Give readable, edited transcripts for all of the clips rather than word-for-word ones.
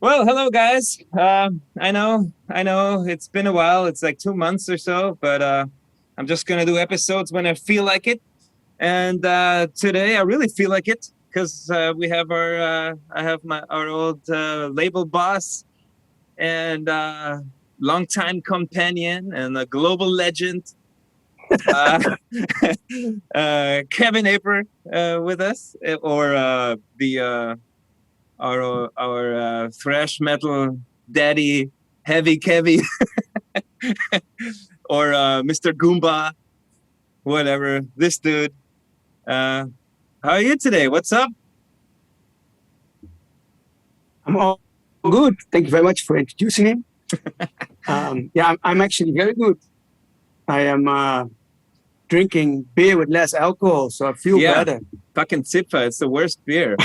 Well, hello guys. I know it's been a while. It's like 2 months or so, but I'm just gonna do episodes when I feel like it. And today I really feel like it because we have I have my our old label boss and longtime companion and a global legend, uh, Kevin Aper, with us, or the our thrash metal daddy, Heavy Kevy, or Mr. Goomba, whatever. This dude. Uh, how are you today? What's up? I'm all good. Thank you very much for introducing me. Yeah, I'm actually very good. I am drinking beer with less alcohol, so I feel Yeah, better. fucking Zipfa. It's the worst beer.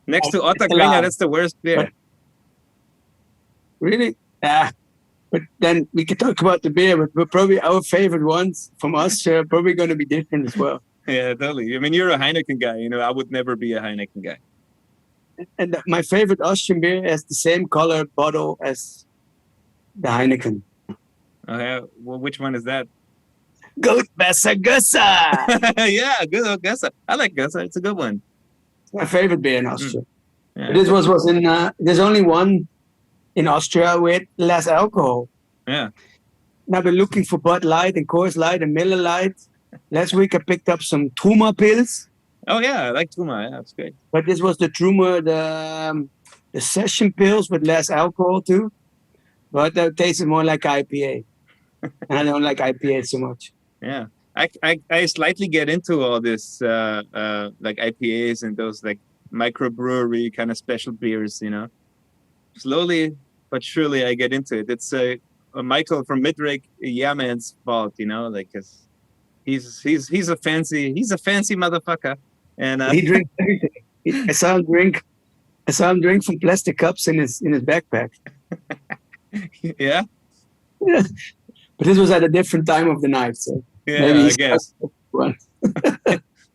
Next to It's a Otakringa, lie, that's the worst but beer. really, yeah. But then we can talk about the beer, but probably our favorite ones from us are probably going to be different as well. Yeah, totally. I mean, you're a Heineken guy. I would never be a Heineken guy. And my favorite Austrian beer has the same color bottle as the Heineken. Okay, well, which one is that? Goat Besser Gösser! Yeah, good old Gessa. I like Gessa. It's a good one. It's my favorite beer in Mm, Austria. But yeah, this was in, there's only one in Austria with less alcohol. yeah. And I've been looking for Bud Light and Coors Light and Miller Light. Last week I picked up some Truma pills, Oh yeah, I like Tuma. Yeah, it's great. but this was the Truma, the session pills with less alcohol too. But that tasted more like IPA. And I don't like IPA so much. Yeah. I slightly get into all this like IPAs and those like microbrewery kind of special beers. Slowly but surely I get into it. It's a Michael from Midrake, yeah man's fault, like 'cause he's a fancy motherfucker. And He drinks everything. I saw him drink. I saw him drink from plastic cups in his backpack. yeah, Yeah. But this was at a different time of the night, so maybe yeah, I he's guess. one.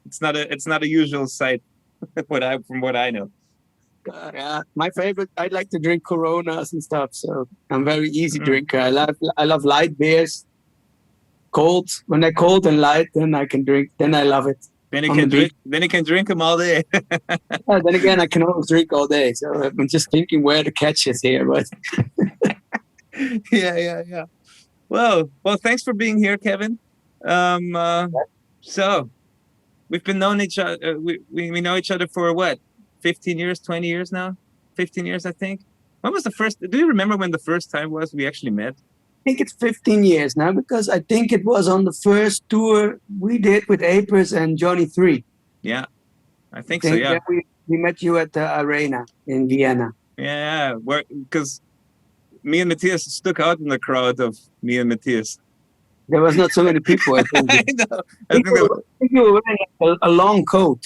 It's not a usual sight from what I know. Yeah, my favorite. I like to drink Coronas and stuff, so I'm very easy Mm. drinker. I love light beers, cold. When they're cold and light, then I can drink. Then I love it Then you on the can beach. drink. Then you can drink them all day. Then again, I can always drink all day. So I'm just thinking where the catch is here. But Yeah. Well, thanks for being here, Kevin. Um, uh, so we've been known each other. We know each other for what, 15 years, 20 years now? 15 years, I think. When was the first? Do you remember when the first time was we actually met? I think it's 15 years now because I think it was on the first tour we did with Apers and Johnny 3. Yeah, I I think so. think Yeah, that we met you at the arena in Vienna. yeah. Because me and Matthias stuck out in the crowd of me and Matthias. There was not so many people. I think. I I know. I think think that you were wearing a long coat.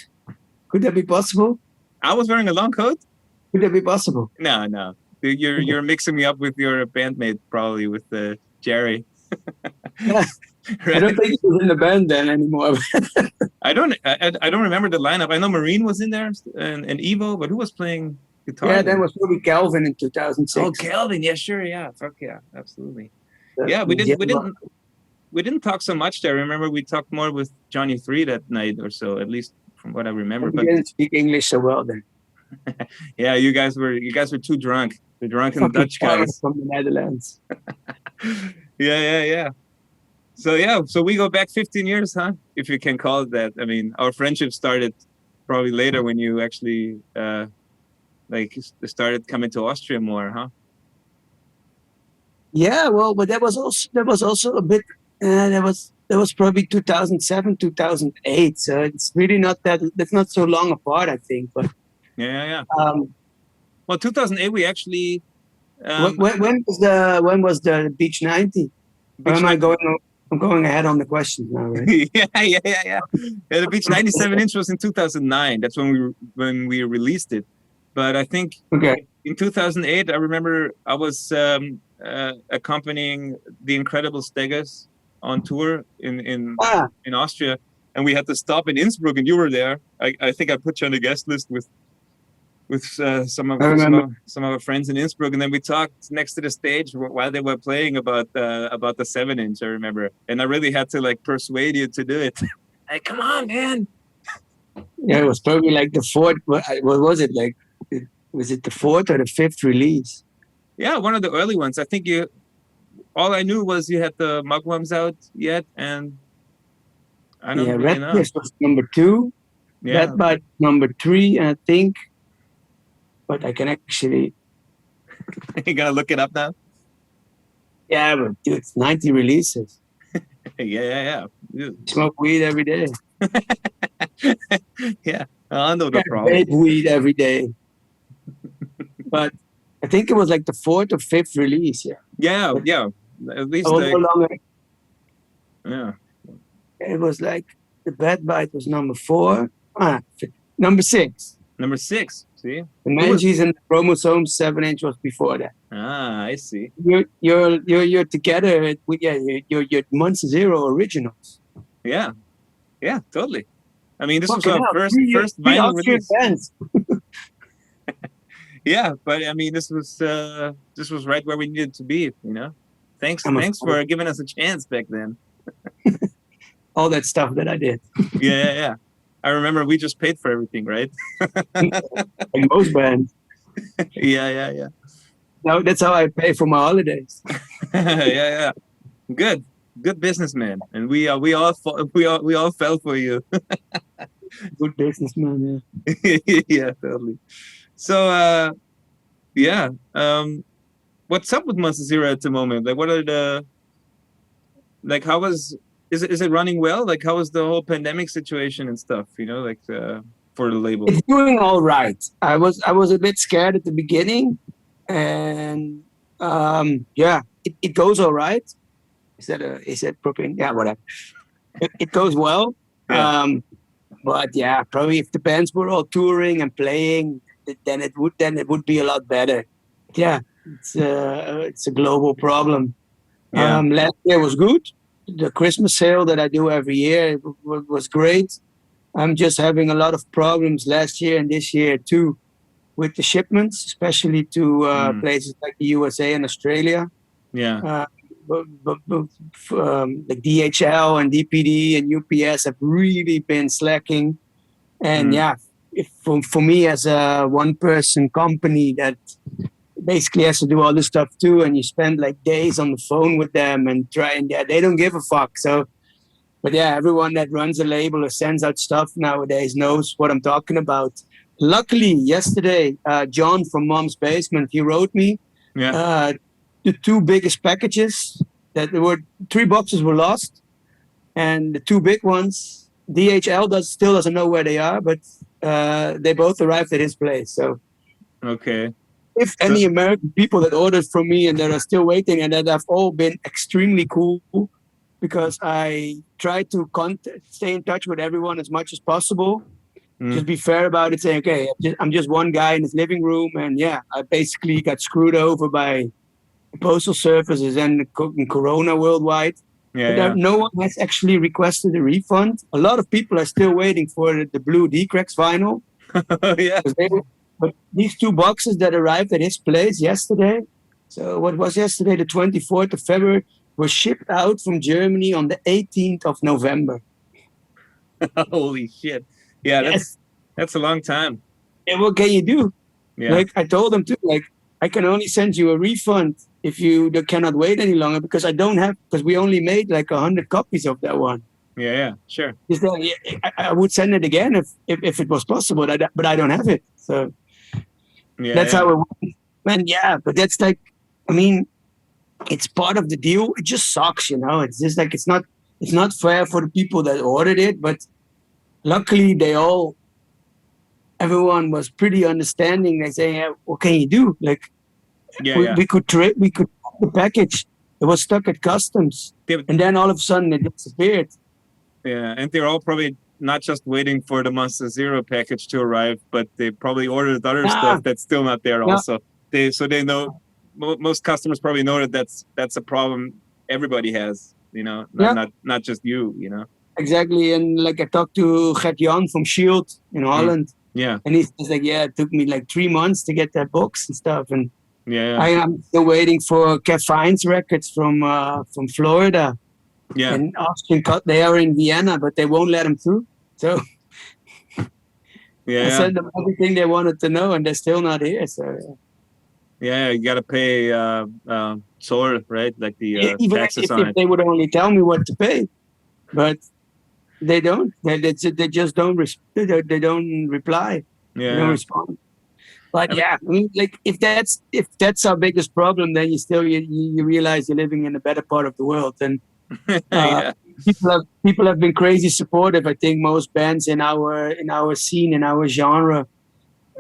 Could that be possible? I was wearing a long coat. Could that be possible? No. You're mixing me up with your bandmate, probably with Jerry. Yeah, I Right? don't think he was in the band then anymore. I don't remember the lineup. I know Marine was in there and Evo, but who was playing guitar Yeah, that then? was probably Calvin in Oh, 2006. Kelvin. Yeah, sure. Yeah, fuck yeah, absolutely. The, Yeah, we the didn't we Gemma. didn't we didn't talk so much there. Remember, we talked more with Johnny 3 that night or so, at least from what I remember. And he But didn't speak English so well then. yeah, you guys were too drunk. The drunken Fucking Dutch foreign guys. from the Netherlands. Yeah. So we go back 15 years, huh? If you can call it that. I mean, our friendship started probably later when you actually like started coming to Austria more, huh? Yeah, well, but that was also a bit. That was probably 2007, 2008. So it's really not that. That's not so long apart, I think. But Yeah. um, Well, 2008 we actually when, um when when was the Beach 90? Or Beach am I Night. going? I'm going ahead on the questions now, right? Yeah. The Beach 97 inch was in 2009. That's when we released it. But I think Okay. in 2008, I remember I was accompanying the Incredible Steggers on tour Ah, in Austria, and we had to stop in Innsbruck, and you were there. I think I put you on the guest list with I remember. some of our friends in Innsbruck, and then we talked next to the stage while they were playing about the 7-inch. I remember, and I really had to like persuade you to do it. Hey, come on, man! Yeah, it was probably like the fourth. What was it like? Was it the fourth or the fifth release? Yeah, one of the early ones. I think you. All I knew was you had the mugwums out yet, and I don't really Red know. Kiss was number 2. Yeah, Bad Bite number 3, and I think. But I can actually. you gotta look it up now. Yeah, but dude, it's 90 releases. Yeah. Smoke weed every day. Yeah, I know the problem. Vape weed every day. But I think it was like the 4th or 5th release. Yeah. At least no longer. Yeah. It was like the Bad Bite was number 4. Number 6. Number 6. See, the Mangies and the Chromosomes 7-inch was before that. I see. You're together with your Monster Zero originals. Yeah, totally. I mean, this was our first vinyl release. Bands. Yeah, but I mean, this was right where we needed to be. You know, thanks for giving us a chance back then. All that stuff that I did. Yeah. I remember we just paid for everything, right? Like most bands. Yeah. No, that's how I pay for my holidays. Yeah. Good businessman, and we all fell for you. Good businessman, yeah. Yeah, totally. So, what's up with Monster Zero at the moment? Like, what are the how was? Is it running well? Like, how was the whole pandemic situation and stuff? You know, like for the label. It's doing all right. I was a bit scared at the beginning, and it goes all right. Is that propane? Yeah, whatever. It goes well. Yeah. But yeah, probably if the bands were all touring and playing, then it would be a lot better. Yeah, it's a global problem. Yeah. Last year was good. The Christmas sale that I do every year was great. I'm just having a lot of problems last year and this year too with the shipments, especially to places like the USA and Australia. Yeah. Like DHL and DPD and UPS have really been slacking. And for me as a one-person company that basically has to do all this stuff too, and you spend like days on the phone with them and they don't give a fuck. So, but yeah, everyone that runs a label or sends out stuff nowadays knows what I'm talking about. Luckily, yesterday, John from Mom's Basement, he wrote me the 2 biggest packages that there were 3 boxes were lost, and the 2 big ones, DHL still doesn't know where they are, but they both arrived at his place. So, okay. If any American people that ordered from me and that are still waiting, and that have all been extremely cool, because I try to stay in touch with everyone as much as possible. Just be fair about it, saying, okay, I'm just one guy in his living room, and I basically got screwed over by postal services and Corona worldwide. No one has actually requested a refund. A lot of people are still waiting for the blue DeeCracks vinyl. Yeah. But these 2 boxes that arrived at his place yesterday, so what was yesterday, the 24th of February, were shipped out from Germany on the 18th of November. Holy shit. Yeah, that's a long time. And what can you do? Yeah. Like I told them too, like I can only send you a refund if you cannot wait any longer, because because we only made like 100 copies of that one. Yeah, sure. I would send it again if it was possible, but I don't have it. So that's how it went. Man, but that's like, I mean, it's part of the deal. It just sucks, you know. It's just like it's not fair for the people that ordered it, but luckily everyone was pretty understanding. They say, what can you do? Like we could the package. It was stuck at customs, and then all of a sudden it disappeared. Yeah, and they're all probably not just waiting for the Monster Zero package to arrive, but they probably ordered other stuff that's still not there also. They know, most customers probably know that's a problem everybody has, you know, not just you know. Exactly, and like I talked to Gert-Jan from Shield in Holland. Yeah. And he's like, yeah, it took me like 3 months to get that box and stuff. And Yeah. I am still waiting for Caffine's records from Florida. Yeah. And Austrian cut, they are in Vienna, but they won't let them through. So Yeah. I sent them everything they wanted to know, and they're still not here. So Yeah, you gotta pay toll, right? Like the even taxes on if it. they would only tell me what to pay, but they don't. They just don't. They don't reply. They don't Yeah. respond. But I mean, yeah, I mean, like if that's our biggest problem, then you realize you're living in a better part of the world. And yeah. people have been crazy supportive. I think most bands in our scene, in our genre,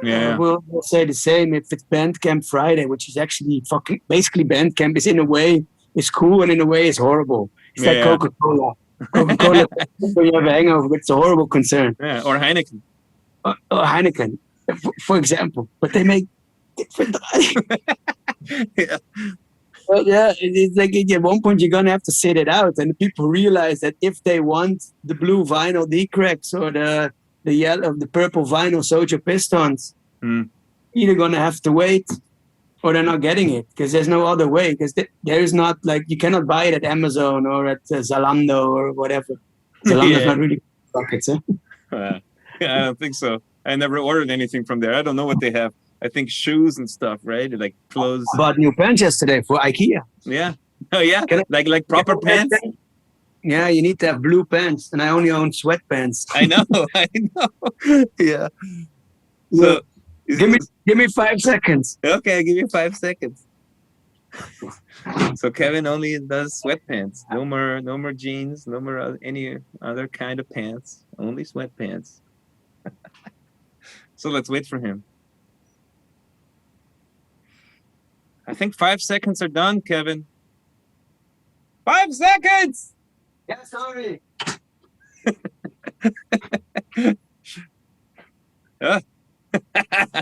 Yeah. will say the same. If it's Bandcamp Friday, which is actually fucking basically Bandcamp, is in a way is cool and in a way is horrible. It's like Yeah. Coca-Cola. Coca-Cola, when you have a hangover, it's a horrible concern. Yeah. Or Heineken. Or Heineken, for example. But they make different. Yeah. But yeah, it's like at one point you're gonna have to sit it out, and people realize that if they want the blue vinyl DeeCracks or the yellow, the purple vinyl Sojo Pistons, either gonna have to wait or they're not getting it because there's no other way. Because there is not like you cannot buy it at Amazon or at Zalando or whatever. Zalando's not really rockets, huh? Yeah, I don't think so. I never ordered anything from there. I don't know what they have. I think shoes and stuff, right? Like clothes. I bought new pants yesterday for IKEA. Yeah. Oh yeah. Like proper pants. Yeah, you need to have blue pants, and I only own sweatpants. I know. I know. Yeah. So give me 5 seconds. Okay, I'll give you 5 seconds. So Kevin only does sweatpants. No more jeans. No more any other kind of pants. Only sweatpants. So let's wait for him. I think 5 seconds are done, Kevin. 5 seconds! Yeah, sorry.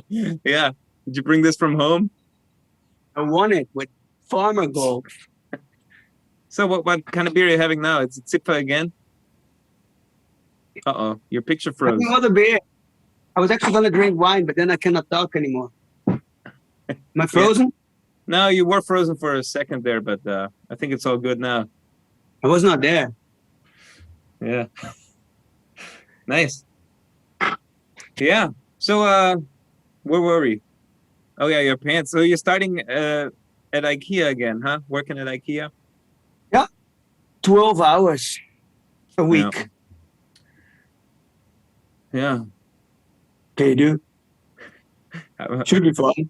Yeah. Did you bring this from home? I won it with Farmer Gold. So what kind of beer are you having now? It's Zipper again? Uh-oh. Your picture froze. Another beer. I was actually going to drink wine, but then I cannot talk anymore. Am I frozen? Yeah. No, you were frozen for a second there, but I think it's all good now. I was not there. Yeah. Nice. Yeah. So where were we? Oh yeah, your pants. So you're starting at IKEA again, huh? Working at IKEA? Yeah. 12 hours a week. Yeah. Okay, dude. Should be fun.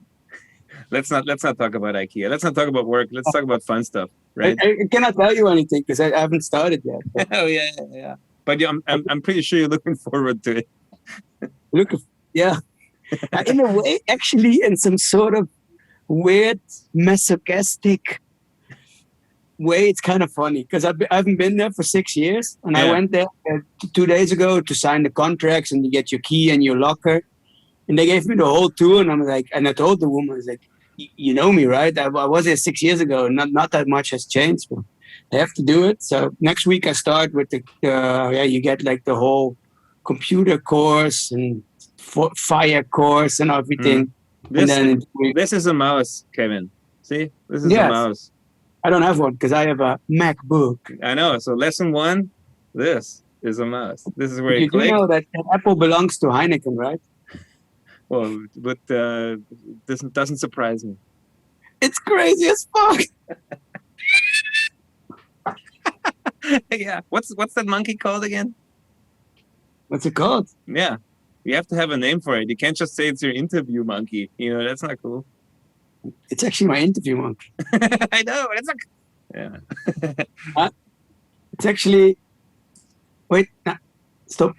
Let's not talk about IKEA. Let's not talk about work. Let's talk about fun stuff, right? I cannot tell you anything because I haven't started yet. But. Oh yeah. But I'm pretty sure you're looking forward to it. Yeah. In a way, actually, in some sort of weird masochistic way, it's kind of funny because I haven't been there for 6 years, and I went there 2 days ago to sign the contracts and you get your key and your locker, and they gave me the whole tour, and I'm like, and I told the woman, I was like, you know me, right? I was there 6 years ago, and not that much has changed, but they have to do it. So next week I start with you get like the whole computer course and fire course and everything. This is a mouse, Kevin. See, this is a mouse. I don't have one because I have a MacBook. I know. So lesson 1, this is a mouse. This is where you click. You know that Apple belongs to Heineken, right? Well, but this doesn't surprise me. It's crazy as fuck. Yeah. What's that monkey called again? What's it called? Yeah. You have to have a name for it. You can't just say it's your interview monkey. You know, that's not cool. It's actually my interview monkey. I know. It's like, yeah. It's actually. Wait. Stop.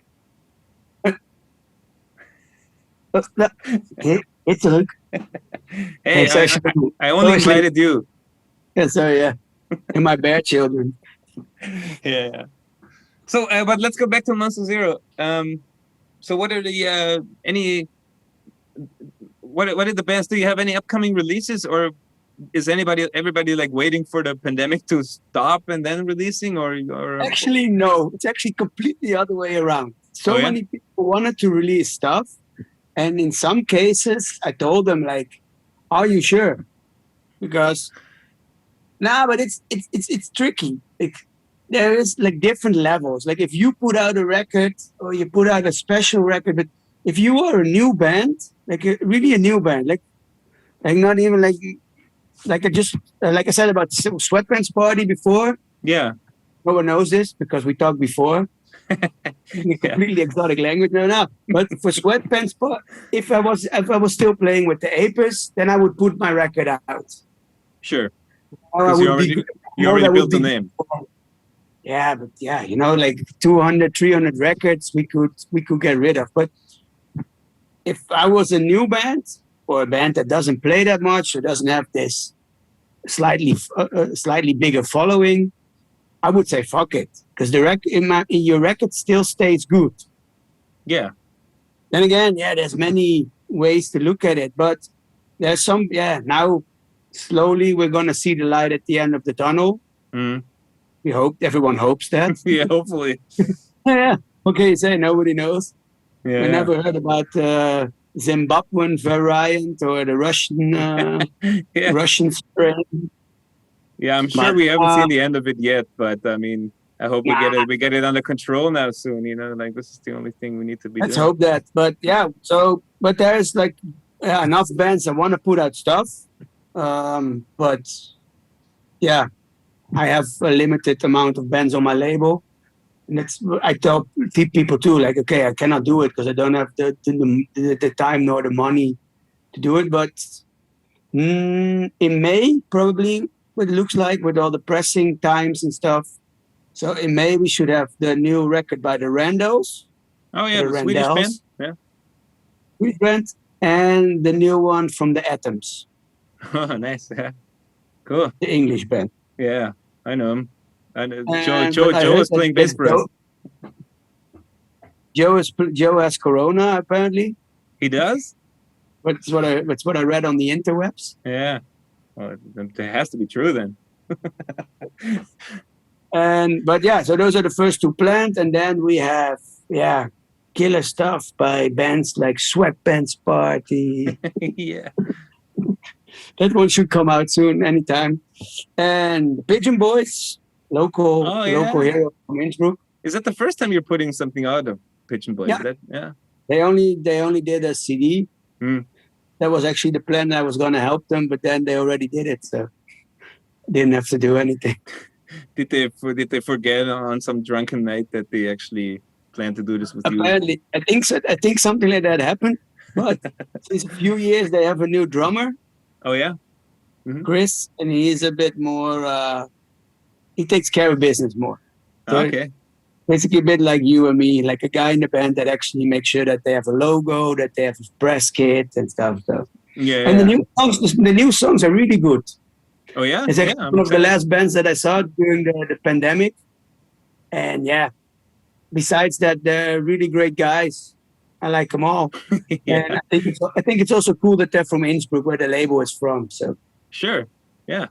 Okay, it's a look. Hey, I only invited you. Yeah, sorry, yeah. And my bear children. Yeah. So, but let's go back to Monster Zero. So what are the what did the bands do? You have any upcoming releases, or is everybody like waiting for the pandemic to stop and then releasing, or Actually, no. It's actually completely the other way around. So many people wanted to release stuff, And in some cases, I told them like, "Are you sure?" Because but it's tricky. Like, there is like different levels. Like if you put out a record or you put out a special record, but if you are a new band, like really a new band, like not even like like I said about Sweatpants Party before. Yeah. No one knows this because we talked before. In a completely exotic language. No. But for Sweatpants, if I was still playing with the Apers, then I would put my record out. Sure. Or Because you already built the name. Yeah, but yeah, like 200, 300 records we could get rid of. But if I was a new band or a band that doesn't play that much or doesn't have this slightly bigger following, I would say fuck it, because your record still stays good. Yeah. Then again, there's many ways to look at it, but there's some. Now slowly we're gonna see the light at the end of the tunnel. Mm. We hope. Everyone hopes that. Yeah, hopefully. Yeah. Okay, say nobody knows. Yeah. We never heard about Zimbabwean variant or the Russian Russian strain. Yeah, I'm sure we haven't seen the end of it yet, but I mean, I hope we get it under control now soon. Like this is the only thing we need to be. Let's hope that. But but there's like enough bands that want to put out stuff. But yeah, I have a limited amount of bands on my label, and I tell people too. Like, okay, I cannot do it because I don't have the time nor the money to do it. But in May, probably. What it looks like with all the pressing times and stuff. So in May we should have the new record by the Randos. Oh yeah, the Swedish band. Yeah. Swedish band, and the new one from the Atoms. Oh, nice. Yeah. Cool. The English band. Yeah, I know him. Joe is playing bass for us. Joe has corona apparently. He does? That's what I read on the interwebs. Yeah. Well, it has to be true then. So those are the first two planned, and then we have killer stuff by bands like Sweatpants Party. Yeah, that one should come out soon, anytime. And Pigeon Boys, local hero from Innsbruck. Is that the first time you're putting something out of Pigeon Boys? Yeah. They only did a CD. Mm. That was actually the plan. I was going to help them, but then they already did it, so I didn't have to do anything. Did they forget on some drunken night that they actually planned to do this with you? Apparently, I think so. I think something like that happened. But since a few years, they have a new drummer. Oh yeah, Chris, and he's a bit more. He takes care of business more. So okay. Basically, a bit like you and me, like a guy in the band that actually makes sure that they have a logo, that they have a press kit and stuff. So. Yeah. And the new songs are really good. Oh yeah, it's actually one of the last bands that I saw during the pandemic. And besides that, they're really great guys. I like them all. And I think it's also cool that they're from Innsbruck, where the label is from. So sure, yeah.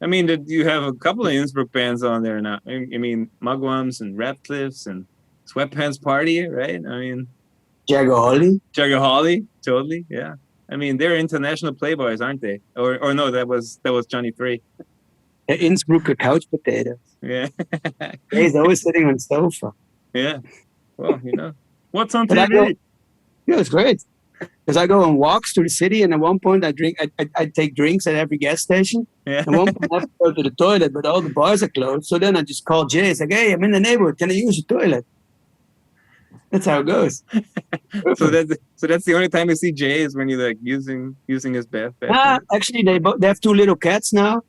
I mean, you have a couple of Innsbruck bands on there now. I mean, Mugwum's and Ratcliffe's and Sweatpants Party, right? I mean, Jagger Holly, totally, yeah. I mean, they're international playboys, aren't they? Or no, that was Johnny 3. The Innsbrucker couch potatoes. Yeah. He's always sitting on the sofa. Yeah. Well, what's on TV? It's great. Because I go on walks to the city, and at one point I take drinks at every gas station. Yeah. At one point I have to go to the toilet, but all the bars are closed. So then I just call Jay. It's like, hey, I'm in the neighborhood. Can I use your toilet? That's how it goes. so that's the only time you see Jay is when you're like using his bathroom. Actually, they have 2 little cats now.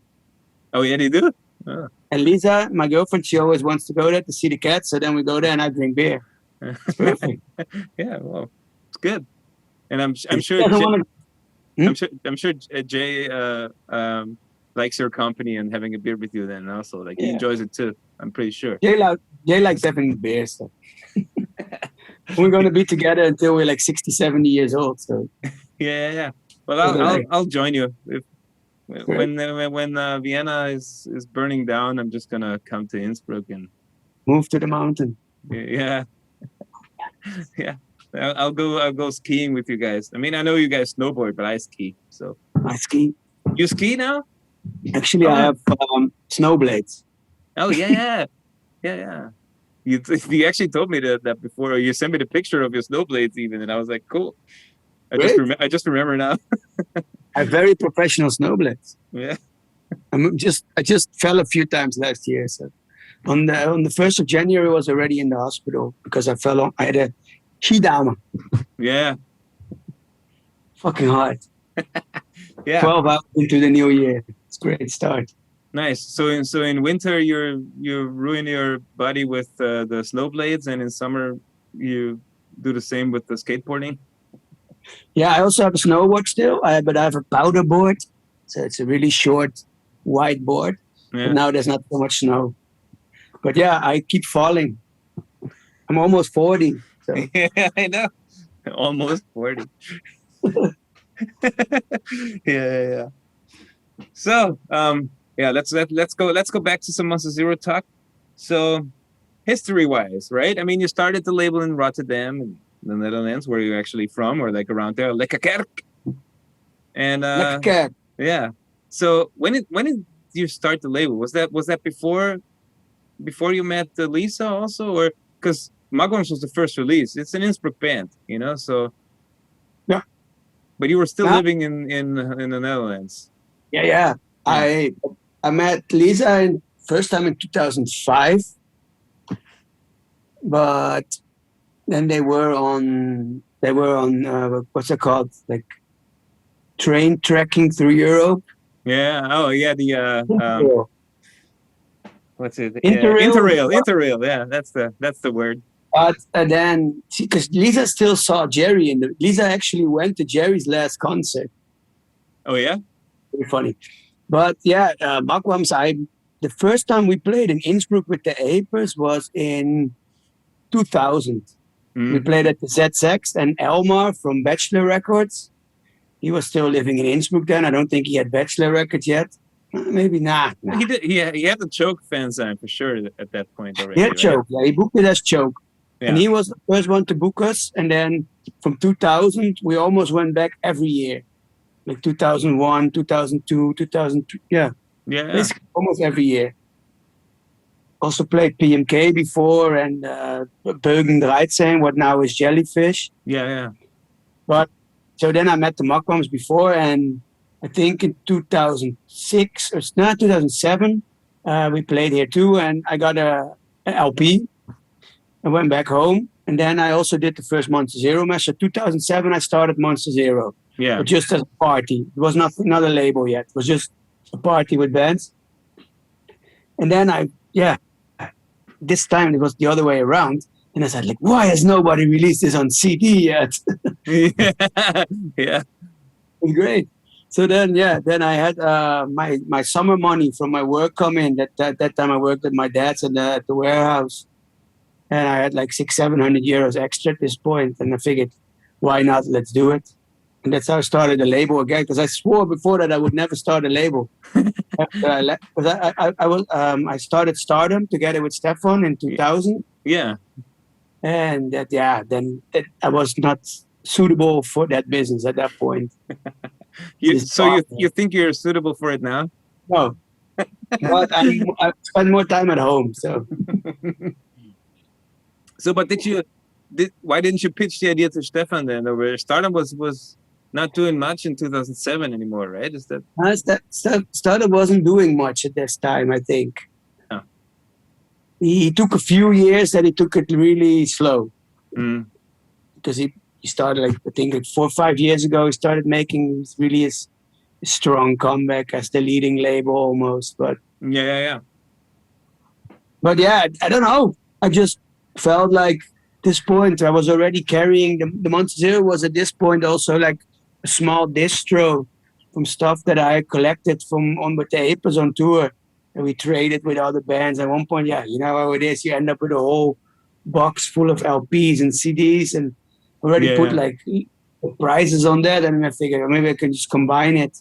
Oh yeah, they do. Oh. And Lisa, my girlfriend, she always wants to go there to see the cats. So then we go there and I drink beer. Perfect. Yeah, well, it's good. And I'm sure Jay likes your company and having a beer with you then also. Like he enjoys it too. I'm pretty sure. Jay likes having beer. So. We're going to be together until we're like 60, 70 years old. So yeah. Well, I'll join you when Vienna is burning down. I'm just gonna come to Innsbruck and move to the mountain. Yeah. Yeah. I'll go skiing with you guys. I mean, I know you guys snowboard, but I ski. So I ski. you ski now? Actually, I have snowblades. Oh yeah. You actually told me that before. You sent me the picture of your snowblades even, and I was like, cool. I just remember now. I have very professional snowblades. Yeah. I just fell a few times last year. So on the 1st of January, I was already in the hospital because I fell on. I had a skidame. Yeah. Fucking hard. Yeah. 12 hours into the new year. It's a great start. Nice. So in winter you ruin your body with the snowblades, and in summer you do the same with the skateboarding. Yeah, I also have a snowboard still, but I have a powder board, so it's a really short, wide board. Yeah. But now there's not so much snow. But yeah, I keep falling. I'm almost 40. So. Yeah, I know. Almost 40. Yeah. So let's go back to some Monster Zero talk. So history-wise, right? I mean, you started the label in Rotterdam in the Netherlands, where you're actually from, or like around there, Lekkerkerk. And Lekkerkerk. Yeah. So when did you start the label? Was that before you met Lisa also, or because Magwams was the first release? It's an Innsbruck band, you know. So yeah. But you were still living in the Netherlands. Yeah. I met Lisa first time in 2005, but then they were on what's it called, like train trekking through Europe. Yeah. Oh yeah. The what's it? Interrail. Yeah, that's the word. But then, because Lisa still saw Jerry, and Lisa actually went to Jerry's last concert. Oh yeah. Very funny. But yeah, Magwams, the first time we played in Innsbruck with the Apers was in 2000. We played at the ZX, and Elmar from Bachelor Records. He was still living in Innsbruck then. I don't think he had Bachelor Records yet. Maybe not. Nah. He did. He had the Choke fan sign for sure at that point already. He had Choke. Yeah, he booked it as Choke. Yeah. And he was the first one to book us. And then from 2000, we almost went back every year. Like 2001, 2002, 2003. Yeah. Basically almost every year. Also played PMK before, and Beugen 13, what now is Jellyfish. Yeah. But so then I met the Magwams before, and I think in 2006 or not 2007, we played here too, and I got an LP. I went back home, and then I also did the first Monster Zero match. So 2007, I started Monster Zero. Yeah. But just as a party. It was not a label yet. It was just a party with bands. And then this time it was the other way around. And I said, like, why has nobody released this on CD yet? Yeah. It was great. So then I had my summer money from my work come in. That time I worked at my dad's at the warehouse. And I had like 600-700 euros extra at this point. And I figured, why not? Let's do it. And that's how I started the label again. Because I swore before that I would never start a label. Because I started Stardom together with Stefan in 2000. Yeah. And I was not suitable for that business at that point. You think you're suitable for it now? No. But I spend more time at home. So. So, but why didn't you pitch the idea to Stefan then? Over Stardom was not doing much in 2007 anymore, right? Is that Stardom wasn't doing much at this time, I think. Oh. He took a few years that he took it really slow. Because he started, like, I think 4 or 5 years ago, he started making really a strong comeback as the leading label almost. But yeah. But yeah, I don't know. I just felt like this point I was already carrying the Monster Zero was at this point also like a small distro from stuff that I collected with the Apers on tour, and we traded with other bands. At one point, you know how it is, you end up with a whole box full of LPs and CDs, and already put like prices on that, and I figured maybe I can just combine it.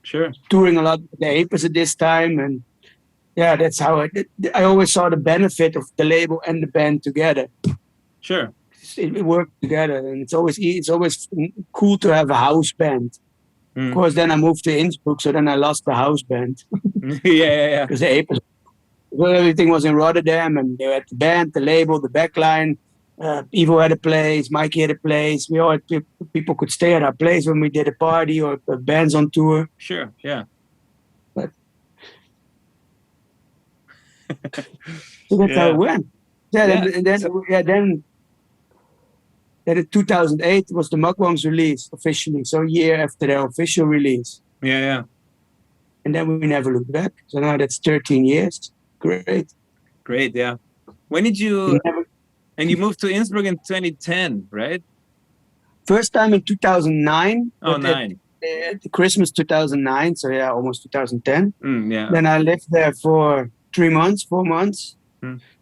Sure. Touring a lot with the Apers at this time, and yeah, that's how I always saw the benefit of the label and the band together. Sure. it worked together, and it's always cool to have a house band. Of course, then I moved to Innsbruck, so then I lost the house band. Yeah. Because the Apers, well, everything was in Rotterdam, and they had the band, the label, the backline. Ivo had a place, Mikey had a place. We all had people could stay at our place when we did a party or bands on tour. Sure, yeah. But so that's how it went. Then in 2008 was the Mugwum's release officially. So a year after their official release. Yeah. And then we never looked back. So now that's 13 years. Great, yeah. When did you... And you moved to Innsbruck in 2010, right? First time in 2009. Oh, 9. At Christmas 2009, so yeah, almost 2010. Yeah. Then I lived there for 4 months,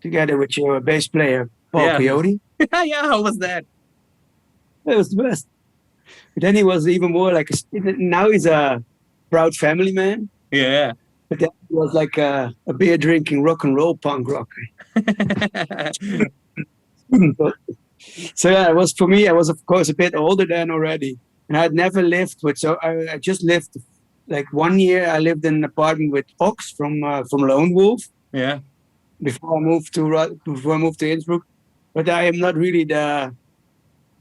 together with your bass player, Paul Coyote. Yeah, how was that? It was the best. But then he was even more like, now he's a proud family man. Yeah. But then he was like a beer drinking rock and roll punk rocker. So yeah, it was for me. I was of course a bit older then already, and I had never lived with. So I just lived like 1 year. I lived in an apartment with Ox from Lone Wolf. Yeah. Before I moved to Innsbruck, but I am not really I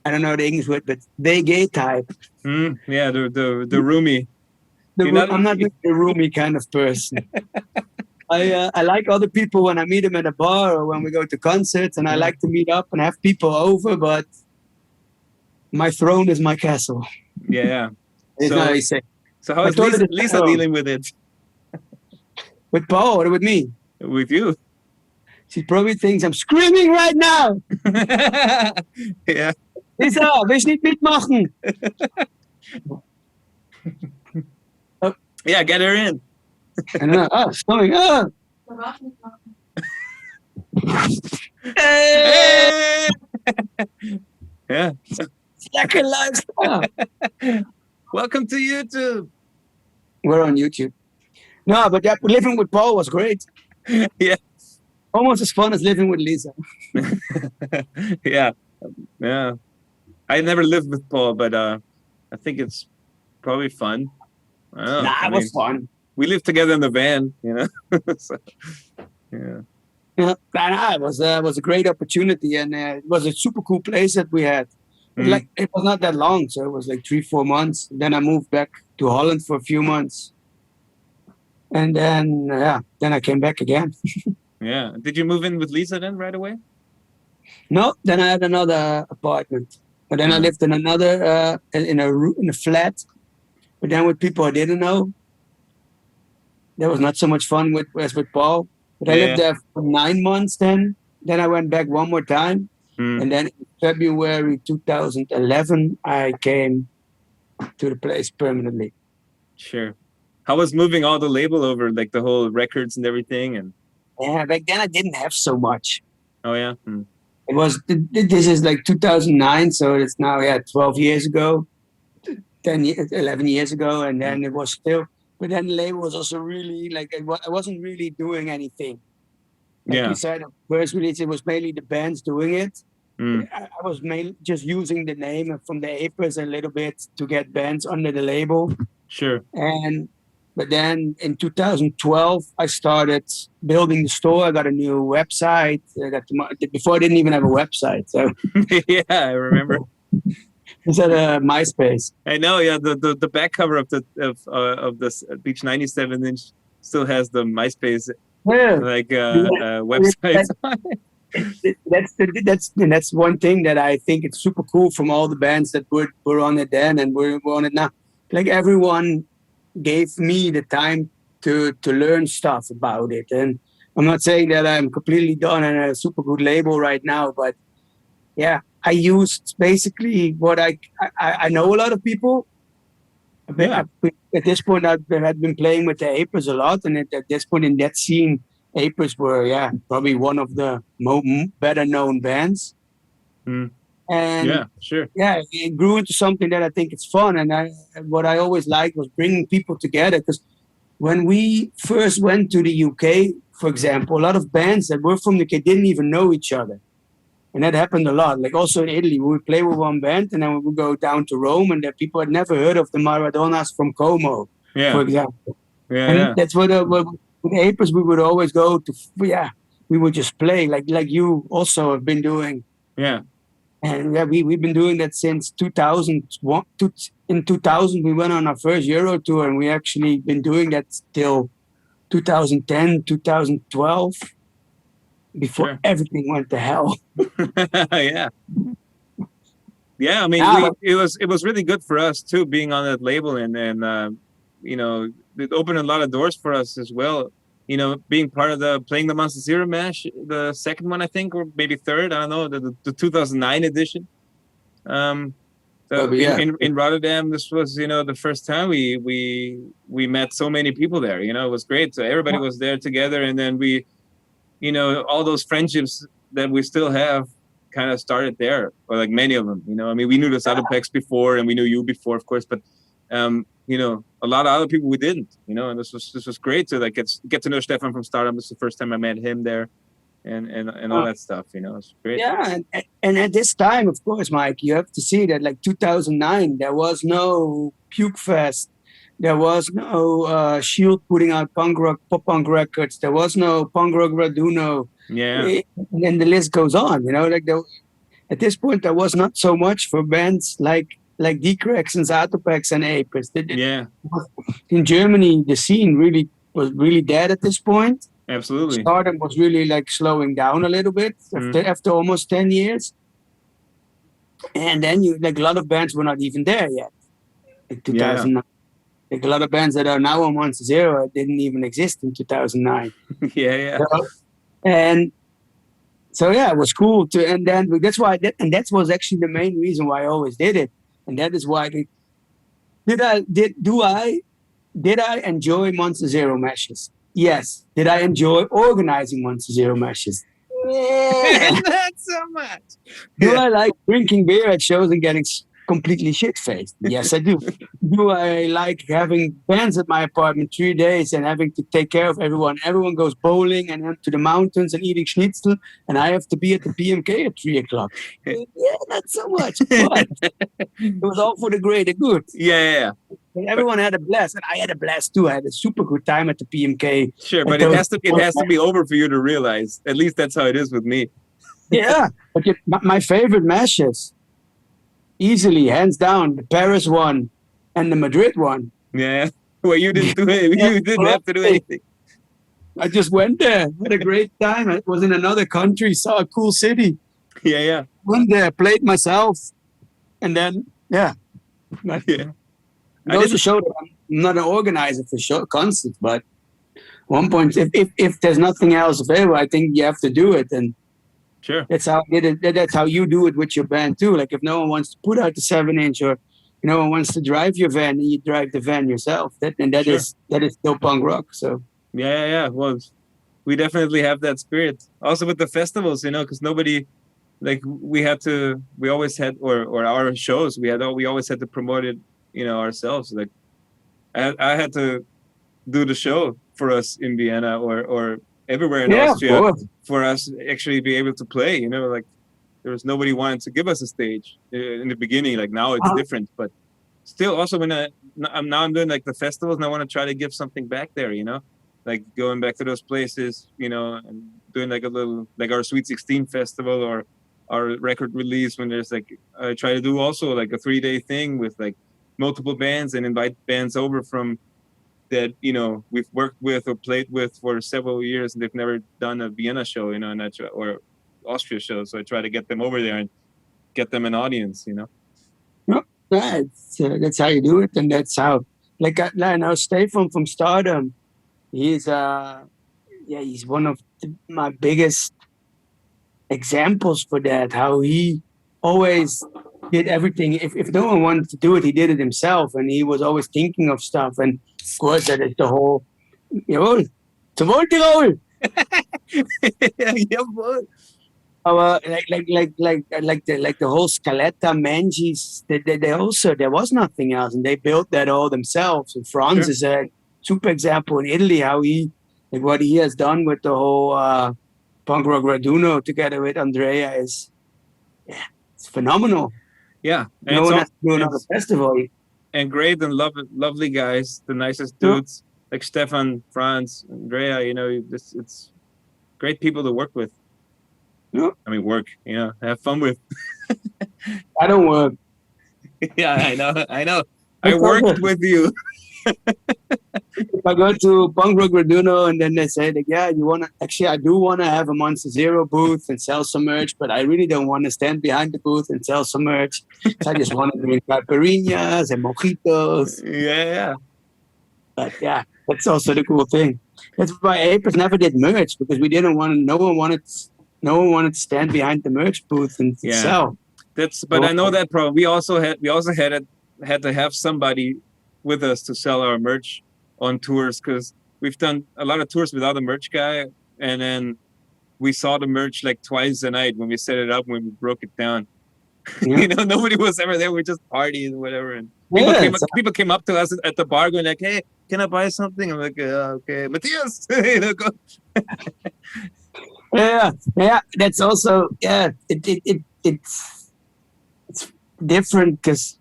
don't know the English word, but the gay type. Yeah, the roomie. I'm not really a roomie kind of person. I like other people when I meet them at a bar or when we go to concerts, and I like to meet up and have people over, but my throne is my castle. Yeah. So how is Lisa dealing with it? With Paul or with me? With you. She probably thinks I'm screaming right now. Yeah. Lisa, willst nicht mitmachen? Yeah, get her in. And sorry. Hey! Yeah. Lekker lifestyle. Welcome to YouTube. We're on YouTube. No, but living with Paul was great. Yeah. Almost as fun as living with Lisa. Yeah. I never lived with Paul, but I think it's probably fun. I don't know. It was fun. We lived together in the van, you know. So, yeah. Yeah, it was a great opportunity, and it was a super cool place that we had. Like it was not that long, so it was like 3-4 months. Then I moved back to Holland for a few months, and then I came back again. Yeah. Did you move in with Lisa then right away? No, then I had another apartment, but then I lived in another in a flat, but then with people I didn't know. That was not so much fun as with Paul. But I lived there for 9 months then. Then I went back one more time. And then in February 2011, I came to the place permanently. Sure. How was moving all the label over, like the whole records and everything? And yeah, back then I didn't have so much. Oh, yeah? It was, this is like 2009, so it's now, 12 years ago, 11 years ago. And then it was still... But then the label was also really like I wasn't really doing anything. Like you said, first release it was mainly the bands doing it. I was mainly just using the name from the Apers a little bit to get bands under the label. Sure. But then in 2012 I started building the store. I got a new website. Before I didn't even have a website. So yeah, I remember. It's at MySpace. I know, yeah. The back cover of the Beach 97 inch still has the MySpace website. That's one thing that I think it's super cool from all the bands that were on it then and we're on it now. Like everyone gave me the time to learn stuff about it, and I'm not saying that I'm completely done and a super good label right now, but yeah. I used basically what I know a lot of people. At this point, I had been playing with the Apers a lot, and at this point in that scene, Apers were probably one of the better known bands. And it grew into something that I think it's fun, and what I always liked was bringing people together. Because when we first went to the UK, for example, a lot of bands that were from the UK didn't even know each other. And that happened a lot. Like also in Italy, we would play with one band and then we would go down to Rome and the people had never heard of the Maradonas from Como, for example. And that's what with Apers, we would always go to, we would just play like you also have been doing. Yeah. And we've been doing that since 2001. In 2000, we went on our first Euro tour and we actually been doing that till 2010, 2012. Before everything went to hell. Yeah. I mean, it was really good for us too, being on that label, and you know, it opened a lot of doors for us as well. You know, being part of playing the Monster Zero Mash, the second one I think, or maybe third, I don't know, the 2009 edition. In Rotterdam, this was, you know, the first time we met so many people there. You know, it was great. So everybody was there together, and then we. You know, all those friendships that we still have kind of started there, or like many of them, you know. I mean, we knew the Saddlepegs before and we knew you before, of course, but, you know, a lot of other people we didn't, you know, and this was great to like get to know Stefan from Stardom. This is the first time I met him there and all that stuff, you know, it's great. Yeah. And at this time, of course, Mike, you have to see that like 2009, there was no Puke Fest. There was no Shield putting out pop punk records. There was no Punk Rock Raduno. Yeah. And the list goes on, you know, like at this point, there was not so much for bands like DeeCracks and Saddlepegs and Apers. Yeah. In Germany, the scene was really dead at this point. Absolutely. Stardom was really like slowing down a little bit after almost 10 years. And then like a lot of bands were not even there yet. In 2009. Yeah. Like a lot of bands that are now on Monster Zero didn't even exist in 2009. Yeah. So it was cool to, and then that's why, that was actually the main reason why I always did it, and that is why did I enjoy Monster Zero Mashes? Yes. Did I enjoy organizing Monster Zero Mashes? Yeah. Not so much. Do I like drinking beer at shows and getting completely shit-faced? Yes, I do. Do I like having bands at my apartment 3 days and having to take care of everyone? Everyone goes bowling and into the mountains and eating schnitzel, and I have to be at the PMK at 3 o'clock. Yeah, not so much, but it was all for the greater good. Yeah. And everyone had a blast, and I had a blast too. I had a super good time at the PMK. Sure, but it has to be over for you to realize. At least that's how it is with me. Yeah, but my favorite mashes, easily, hands down, the Paris one and the Madrid one. Yeah, well, you didn't do it. You didn't have to do anything. I just went there, had a great time. I was in another country, saw a cool city. Yeah. Went there, played myself, and then Yeah. It goes to show that I'm not an organizer for concerts, but one point, if there's nothing else available, I think you have to do it, and sure, that's how that's how you do it with your band too. Like if no one wants to put out the 7-inch, or no one wants to drive your van, and you drive the van yourself. That is still punk rock. So yeah. Well, we definitely have that spirit. Also with the festivals, you know, because nobody, like we always had, or our shows, we always had to promote it, you know, ourselves. Like I had to do the show for us in Vienna or everywhere in Austria for us actually be able to play, you know, like there was nobody wanting to give us a stage in the beginning. Like now it's different, but still also when I'm doing like the festivals and I want to try to give something back there, you know, like going back to those places, you know, and doing like a little, like our Sweet 16 festival or our record release, when there's like, I try to do also like a 3-day thing with like multiple bands and invite bands over from that, you know, we've worked with or played with for several years and they've never done a Vienna show, you know, or Austria show. So I try to get them over there and get them an audience, you know. No, that's how you do it, and that's how, like I know Stefan from Stardom. He's one of my biggest examples for that. How he always did everything. If no one wanted to do it, he did it himself, and he was always thinking of stuff. And of course, that is the whole, jawohl, zum Wohl Tirol. Jawohl. Like the whole Scaletta, Mangis, there was nothing else, and they built that all themselves. And Franz is a super example in Italy, how what he has done with the whole Punk Rock Raduno together with Andrea is it's phenomenal. Yeah, and No it's one all has to do another festival. and great and lovely guys, the nicest Yeah. dudes like Stefan, Franz, Andrea. You know, it's great people to work with. Yeah. I mean, work. You know, have fun with. I don't work. Yeah, I know. I It's worked also- with you. If I go to Punk Rock Raduno and then they say that, yeah, you want to, actually, I do want to have a Monster Zero booth and sell some merch, but I really don't want to stand behind the booth and sell some merch. So I just want to drink caipirinhas and mojitos. Yeah. But yeah, that's also the cool thing. That's why Apers never did merch, because we didn't want, no one wanted to stand behind the merch booth and Yeah. sell. But I know that problem. We also had to have somebody with us to sell our merch on tours, because we've done a lot of tours without a merch guy, and then we saw the merch like twice a night when we set it up, when we broke it down. Yeah. You know, nobody was ever there. We just partying, whatever. And Yeah, people came up to us at the bar going like, "Hey, can I buy something?" I'm like, "Okay, Matthias." You know, go. Yeah. That's also it's different, because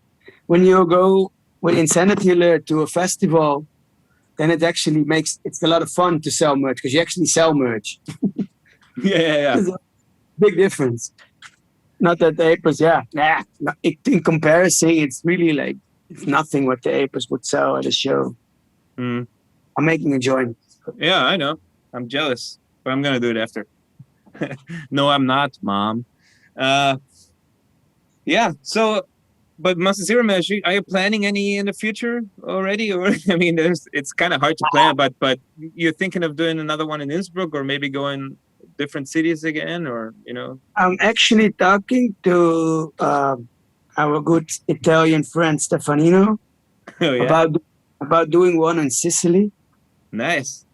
when you go with Insanity Alert to a festival, then it actually it's a lot of fun to sell merch, because you actually sell merch. Yeah. There's a big difference. Not that the Apers, in comparison, it's really like it's nothing what the Apers would sell at a show. Mm. I'm making a joint. Yeah, I know. I'm jealous, but I'm gonna do it after. No, I'm not, Mom. Yeah. So, but Monster Zero Mash, are you planning any in the future already? Or I mean, it's kind of hard to plan, but you're thinking of doing another one in Innsbruck, or maybe going different cities again, or you know? I'm actually talking to our good Italian friend Stefanino Oh yeah. about doing one in Sicily. Nice.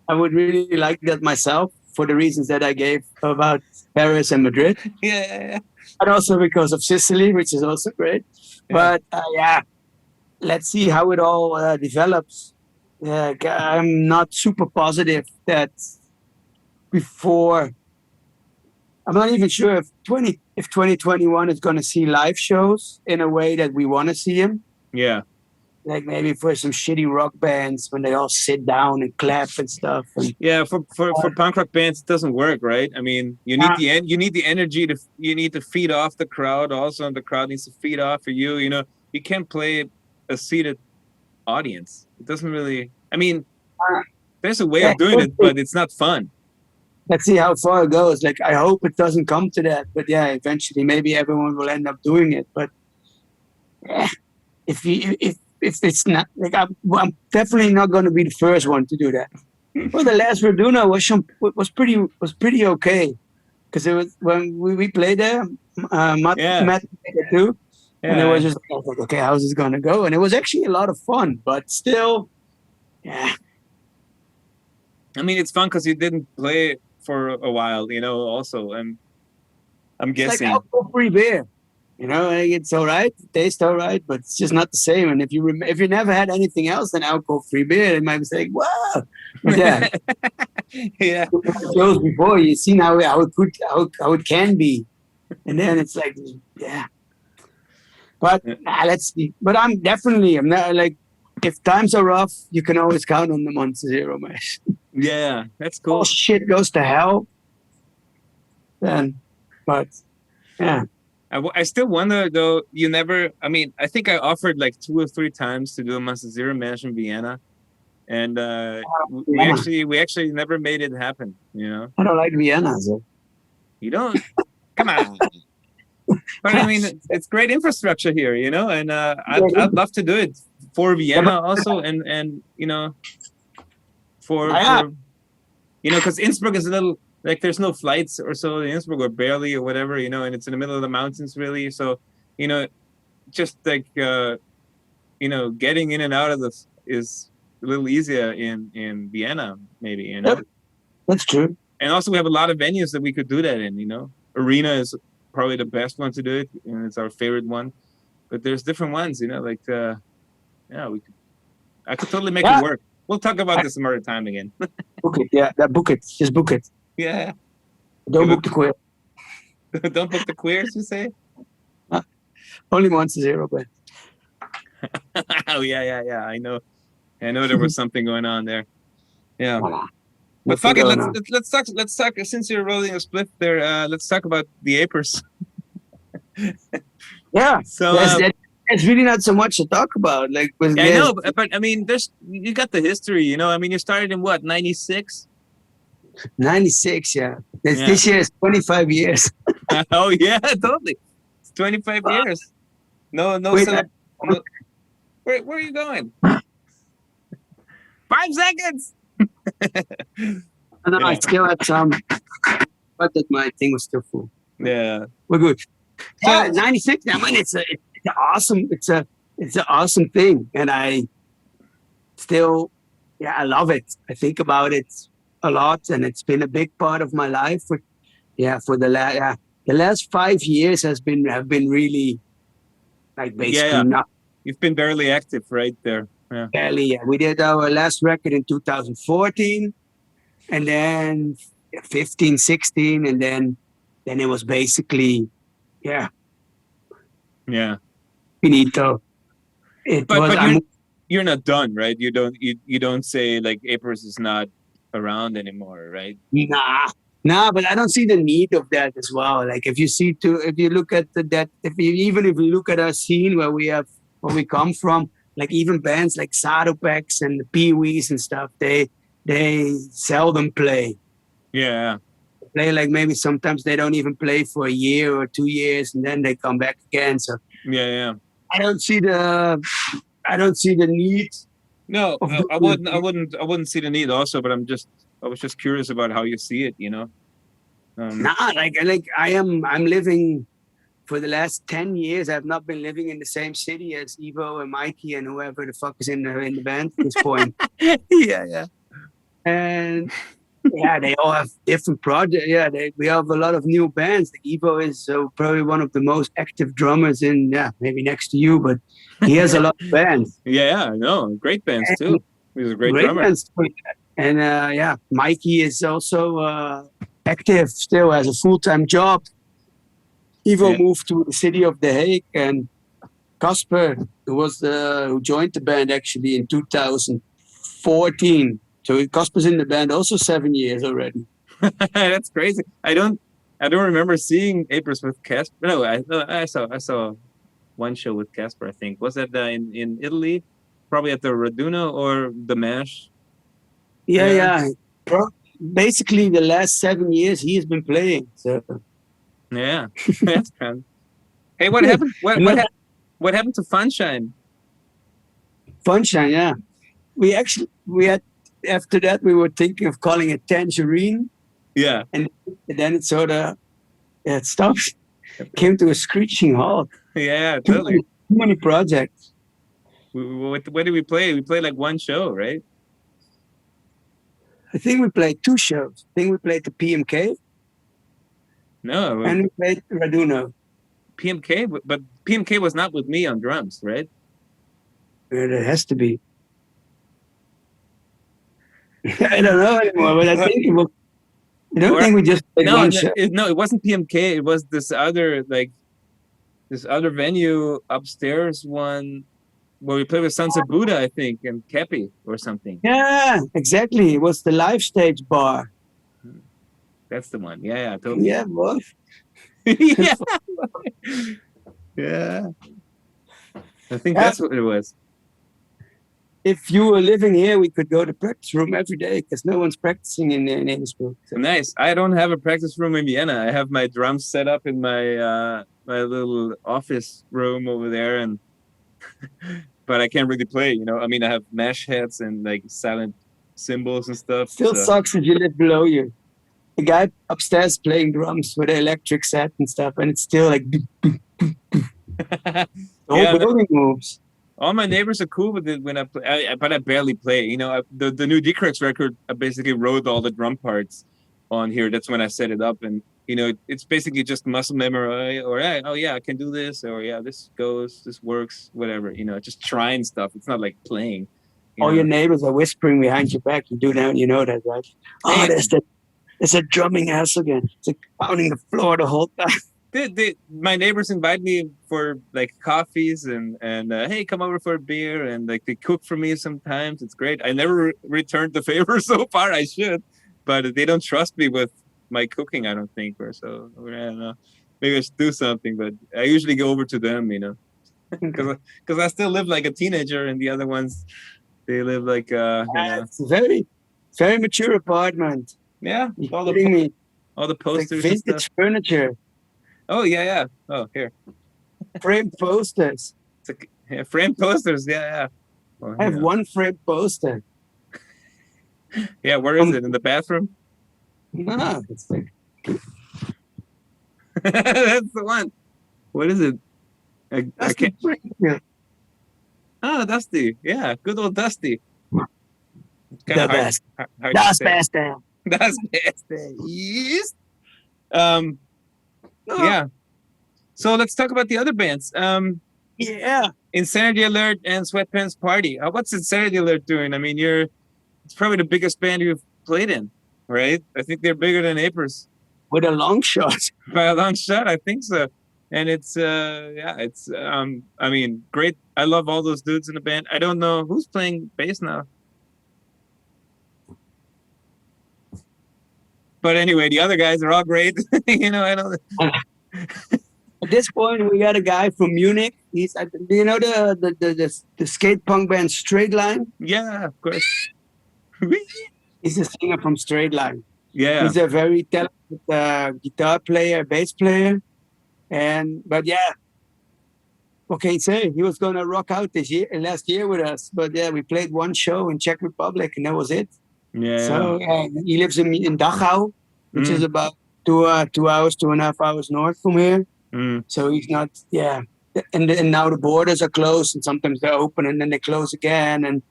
I would really like that myself, for the reasons that I gave about Paris and Madrid. Yeah. And also because of Sicily, which is also great. Yeah. But let's see how it all develops. I'm not super positive that before. I'm not even sure if 2021 is going to see live shows in a way that we want to see them. Yeah. Like maybe for some shitty rock bands when they all sit down and clap and stuff. And, Yeah, for punk rock bands, it doesn't work, right? I mean, you need the energy you need to feed off the crowd also, and the crowd needs to feed off of you. You know, you can't play a seated audience. It doesn't really. I mean, there's a way of doing it, but it's not fun. Let's see how far it goes. Like, I hope it doesn't come to that, but yeah, eventually maybe everyone will end up doing it. But if it's not, like, I'm definitely not going to be the first one to do that. Well, the last Raduno was pretty okay, because it was when we played there, Matt played it too, and it was just like, okay, how's this gonna go? And it was actually a lot of fun, but still, yeah. I mean, it's fun because you didn't play for a while, you know. Also, I'm guessing. It's like alcohol-free beer. You know, it's all right, it tastes all right, but it's just not the same. And if you never had anything else than alcohol-free beer, it might be like, wow. But yeah, yeah. Shows before, you see how it can be, and then it's like, yeah. But let's see. But I'm not like, if times are rough, you can always count on the Monster Zero Mash. Yeah, that's cool. All shit goes to hell, then, but yeah. I still wonder though. You never. I mean, I think I offered like 2 or 3 times to do a Monster Zero Mash in Vienna, and we actually never made it happen. You know. I don't like Vienna. So. You don't? Come on. But I mean, it's great infrastructure here, you know, and I'd love to do it for Vienna also, and you know, for you know, because Innsbruck is a little. Like there's no flights or so in Innsbruck, or barely, or whatever, you know, and it's in the middle of the mountains, really. So, you know, just like you know, getting in and out of this is a little easier in Vienna, maybe, you know. That's true. And also, we have a lot of venues that we could do that in. You know, Arena is probably the best one to do it, and it's our favorite one. But there's different ones, you know, like yeah, I could totally make it work. We'll talk about this some other time again. Book it, book it. Just book it. Yeah. Don't book the quiz. Don't book the queers, you say? Only once a zero, but Oh yeah. I know there was something going on there. Yeah. But fuck it, let's talk. Let's talk. Since you're rolling a spliff there, let's talk about the Apers. Yeah. So there's really not so much to talk about. Like, I know, but I mean, you got the history. You know, I mean, you started in what, 96? 96. Yeah. This year is 25 years. Oh yeah, totally. It's 25 years. No. Wait, Where are you going? 5 seconds. No, I still had some, but that my thing was still full. Yeah, we're good. So 96. I mean, it's an awesome thing, and I still, I love it. I think about it a lot, and it's been a big part of my life. For the last 5 years have been really, like, basically not. You've been barely active right there. Yeah. Barely. Yeah. We did our last record in 2014, and then 15, 16, and then it was basically, finito. But you're not done, right? You don't say like Apers is not around anymore, right? Nah, but I don't see the need of that as well. Like, if you look at even if you look at our scene where we come from, like even bands like Sadopex and the Pee-wees and stuff, they seldom play. Yeah. Play, like, maybe sometimes they don't even play for a year or 2 years, and then they come back again. So I don't see the need. No, I wouldn't see the need also, but I was just curious about how you see it, you know. I'm living. For the last 10 years, I've not been living in the same city as Ivo and Mikey and whoever the fuck is in the band at this point. Yeah. And they all have different projects. Yeah, we have a lot of new bands. Like, Ivo is probably one of the most active drummers in, maybe next to you, but he has a lot of bands. Yeah, I know. Great bands too. He's a great drummer. Bands. And Mikey is also active still, has a full-time job. Ivo moved to the city of The Hague, and Casper, who joined the band actually in 2014. So Casper's in the band also 7 years already. That's crazy. I don't remember seeing Apers with Casper. No, I saw one show with Casper, I think. Was that in Italy? Probably at the Raduno or the Mash. Yeah. Basically, the last 7 years he has been playing. So. Yeah, that's kind. Hey, what happened? What happened to Funshine? Funshine, yeah. We had after that we were thinking of calling it Tangerine. Yeah, and then it sort of stopped. Came to a screeching halt. Yeah, totally. Too many projects. What did we play? We played like one show, right? I think we played 2 shows. I think we played the PMK. No. And we played Raduno. PMK, but PMK was not with me on drums, right? It has to be. I don't know anymore, but I think think we just played one show. No, it wasn't PMK. It was this other venue upstairs one where we played with Sons of Buddha, I think, and Kepi or something. Yeah, exactly. It was the Live Stage bar. That's the one. Yeah, totally. Yeah, boy. Yeah. I think that's what it was. If you were living here, we could go to practice room every day because no one's practicing in Innsbruck. So. Nice. I don't have a practice room in Vienna. I have my drums set up in my my little office room over there, and but I can't really play. You know, I mean, I have mesh heads and like silent cymbals and stuff. Still sucks if you live below you. The guy upstairs playing drums with an electric set and stuff, and it's still like the whole building moves. All my neighbors are cool with it when I play, but I barely play. You know, the new DeeCracks record, I basically wrote all the drum parts on here. That's when I set it up, and you know, it's basically just muscle memory, or I can do this, or this goes, this works, whatever. You know, just trying stuff. It's not like playing. All your neighbors are whispering behind your back. You do that, you know that, right? Oh, there's It's a drumming ass again. It's like pounding the floor the whole time. My neighbors invite me for like coffees and hey, come over for a beer, and like they cook for me sometimes. It's great. I never returned the favor so far. I should, but they don't trust me with my cooking, I don't think, or so. Or I don't know. Maybe I should do something, but I usually go over to them, because I still live like a teenager, and the other ones, they live like It's a very, very mature apartment. Yeah, all the posters, like vintage furniture. Oh yeah. Oh, here. Framed posters. Framed posters. Yeah. Well, I have one framed poster. Yeah, where is it? In the bathroom? No, it's like that's the one. What is it? I can't. Oh, Dusty. Yeah, good old Dusty. The best. Das Beste. Das Beste. Yes. Yeah. So let's talk about the other bands. Yeah. Insanity Alert and Sweatpants Party. What's Insanity Alert doing? I mean, it's probably the biggest band you've played in, right? I think they're bigger than Apers. With a long shot. By a long shot, I think so. And it's I mean, great. I love all those dudes in the band. I don't know who's playing bass now. But anyway, the other guys are all great. I don't. At this point, we got a guy from Munich. He's, the skate punk band Straight Line. Yeah, of course. He's a singer from Straight Line. Yeah, he's a very talented guitar player, bass player, but yeah, what can you say? He was gonna rock out last year with us, but yeah, we played one show in Czech Republic, and that was it. Yeah. So he lives in Dachau, which is about 2.5 hours north from here. So he's not, and now the borders are closed, and sometimes they're open and then they close again, and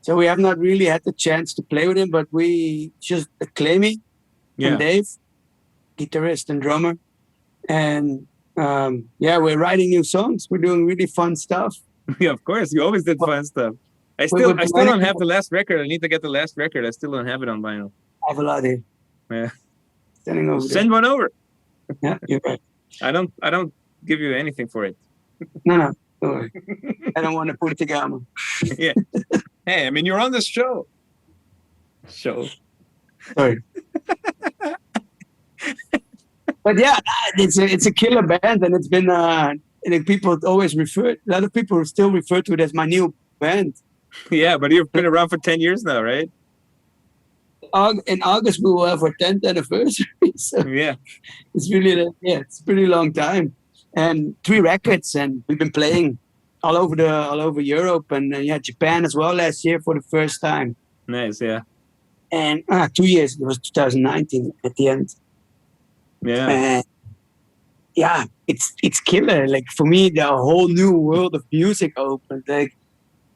so we have not really had the chance to play with him. But we just Clemmy and Dave, guitarist and drummer, and we're writing new songs. We're doing really fun stuff. Yeah, of course, you always did fun stuff. I still don't have the last record. I need to get the last record. I still don't have it on vinyl. I have a lot here. Yeah. Send one over. Yeah, you're right. I don't give you anything for it. No. Don't worry. I don't want to put it together. Yeah. Hey, I mean, you're on this show. Sorry. But yeah, it's a killer band, and it's been people always a lot of people still refer to it as my new band. Yeah, but you've been around for 10 years now, right? In August we will have our 10th anniversary. So yeah, it's really it's a pretty long time, and 3 records, and we've been playing all over Europe, and Japan as well last year for the first time. Nice, yeah. And 2 years, it was 2019 at the end. Yeah. It's killer. Like for me, the whole new world of music opened. Like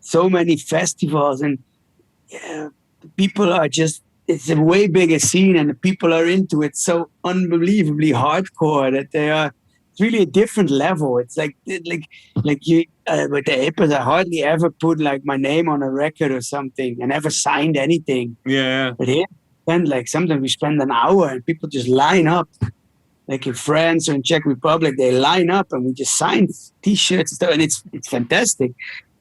so many festivals, and people are just. It's a way bigger scene, and the people are into it so unbelievably hardcore that they are. It's really a different level. It's like you with the Apers, I hardly ever put like my name on a record or something, and never signed anything. Yeah. But here, sometimes we spend an hour, and people just line up. Like in France or in Czech Republic, they line up, and we just sign T-shirts and stuff, and it's fantastic.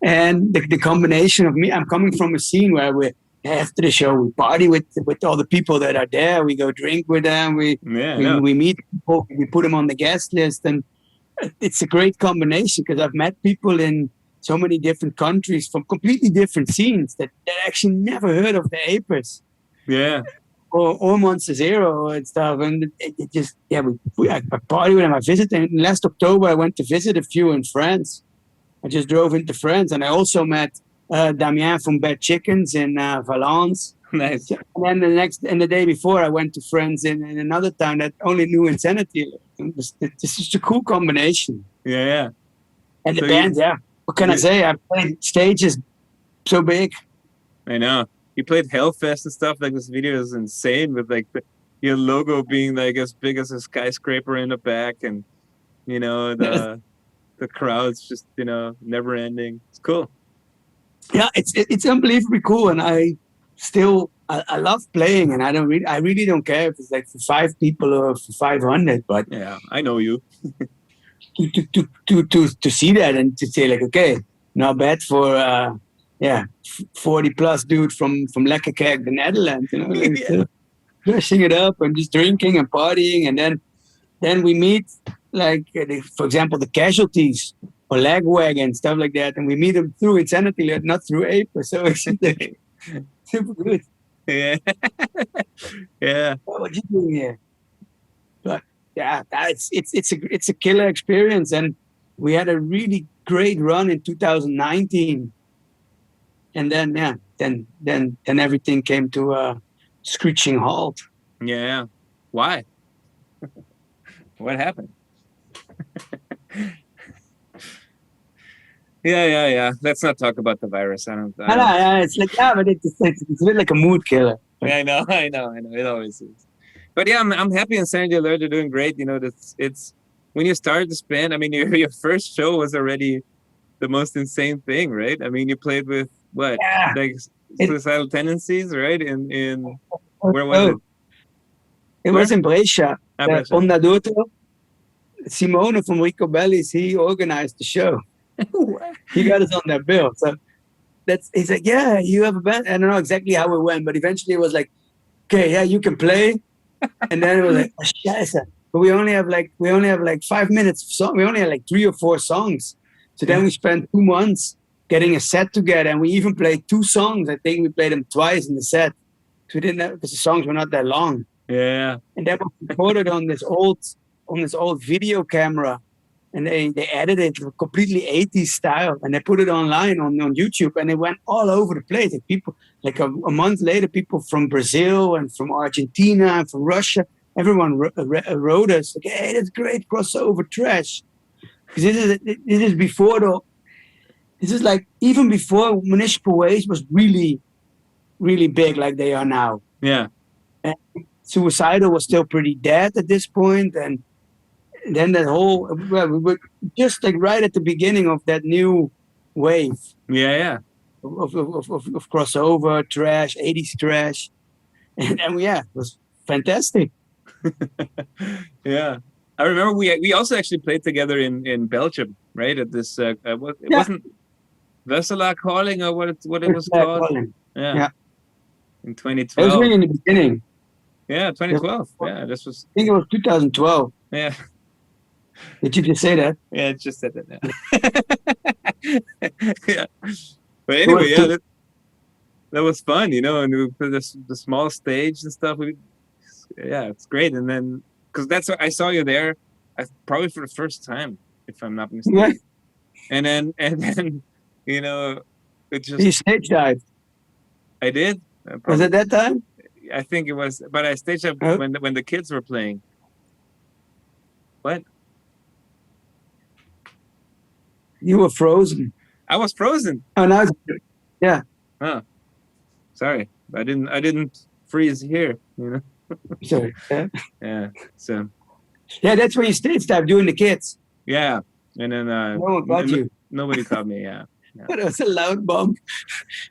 And the combination of me, I'm coming from a scene where after the show, we party with all the people that are there. We go drink with them. We meet people. We put them on the guest list, and it's a great combination because I've met people in so many different countries from completely different scenes that actually never heard of the Apers. Yeah. Or Monster Zero and stuff, and it just I party with them. I visited. And last October, I went to visit a few in France. I just drove into France, and I also met Damien from Bad Chickens in Valence. Nice. And then the day before, I went to friends in another town that only knew Insanity. This is just a cool combination. Yeah. And the band, what can I say? I played stages so big. I know. You played Hellfest and stuff. Like this video is insane with like your logo being like as big as a skyscraper in the back, and the crowd's just never ending. It's cool. Yeah, it's unbelievably cool, and I still I love playing, and I really don't care if it's like for 5 people or for 500. But Yeah, I know you. to see that and to say like, okay, not bad for 40 plus dude from Lekkerkerk, the Netherlands, like, Yeah. dressing it up and just drinking and partying, and then we meet like for example the Casualties or Lagwagon, stuff like that, and we meet them through Insanity, not through APER. So it's like, super good. Yeah. Yeah. What you doing here? But yeah, it's a killer experience, and we had a really great run in 2019, and then then everything came to a screeching halt. Yeah. Why? What happened? Yeah. Let's not talk about the virus. I don't. It's like but it's a bit like a mood killer. Yeah, I know. It always is. But yeah, I'm happy and Sandy Alert are doing great. It's when you started this band. I mean, your first show was already the most insane thing, right? I mean, you played with what, Yeah, like it, Suicidal Tendencies, right? In where was it? it Where? was in Brescia. Brescia. Ondaduto, Simone from Rico Bellis, he organized the show. He got us on that bill. So he's like, yeah, you have a band. I don't know exactly how it went, but eventually it was like, okay, yeah, you can play. And then it was like, oh, scheiße. But we only have like 5 minutes of song. We only had like 3 or 4 songs. So then we spent 2 months getting a set together, and we even played 2 songs. I think we played them twice in the set. So we didn't have, because the songs were not that long. Yeah. And that was recorded on this old video camera. And they edited it completely 80s style, and they put it online on YouTube, and it went all over the place. Like people, like a month later, people from Brazil and from Argentina and from Russia, everyone wrote us like, "Hey, that's great crossover trash." Because this is before this is like even before Municipal Waste was really, really big like they are now. Yeah. And Suicidal was still pretty dead at this point, and then we were just like right at the beginning of that new wave. Yeah. Of crossover trash, 80s trash, and it was fantastic. Yeah, I remember we also actually played together in Belgium, right? At this wasn't Vesela Calling or what it was called. Yeah. In 2012. It was really in the beginning. Yeah, 2012. Yeah, this was. I think it was 2012. Yeah. Did you just say that? Yeah, I just said that. Yeah. But anyway, yeah, that was fun, and we put the small stage and stuff. It's great. And then because that's what I saw you there, probably for the first time, if I'm not mistaken. Yeah. And then it just. You stage dived. I did. Was it that time? I think it was, but I stage dived when the kids were playing. What? You were frozen. I was frozen. Oh, now, yeah. Huh. Sorry, I didn't freeze here. Sorry. Yeah. So. Yeah, that's where you stage dive doing the kids. Yeah, and then no one caught you. Nobody caught me. Yeah. But it was a loud bomb.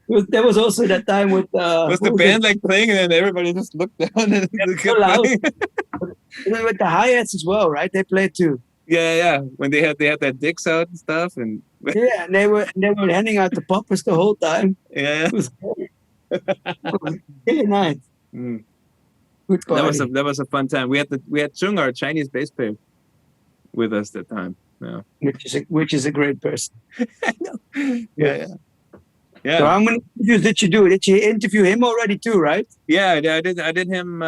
There was also that time with. Was the band like playing, and then everybody just looked down and so loud. With the hi-hats as well, right? They played too. Yeah. When they had their dicks out and stuff, and yeah, and they were handing out the poppers the whole time. Yeah. It was really nice. Mm. Good party. That was a fun time. We had Chung, our Chinese bass player, with us that time. Yeah. Which is a great person. I know. Yeah. So how many interviews did you do? Did you interview him already too, right? Yeah, I did him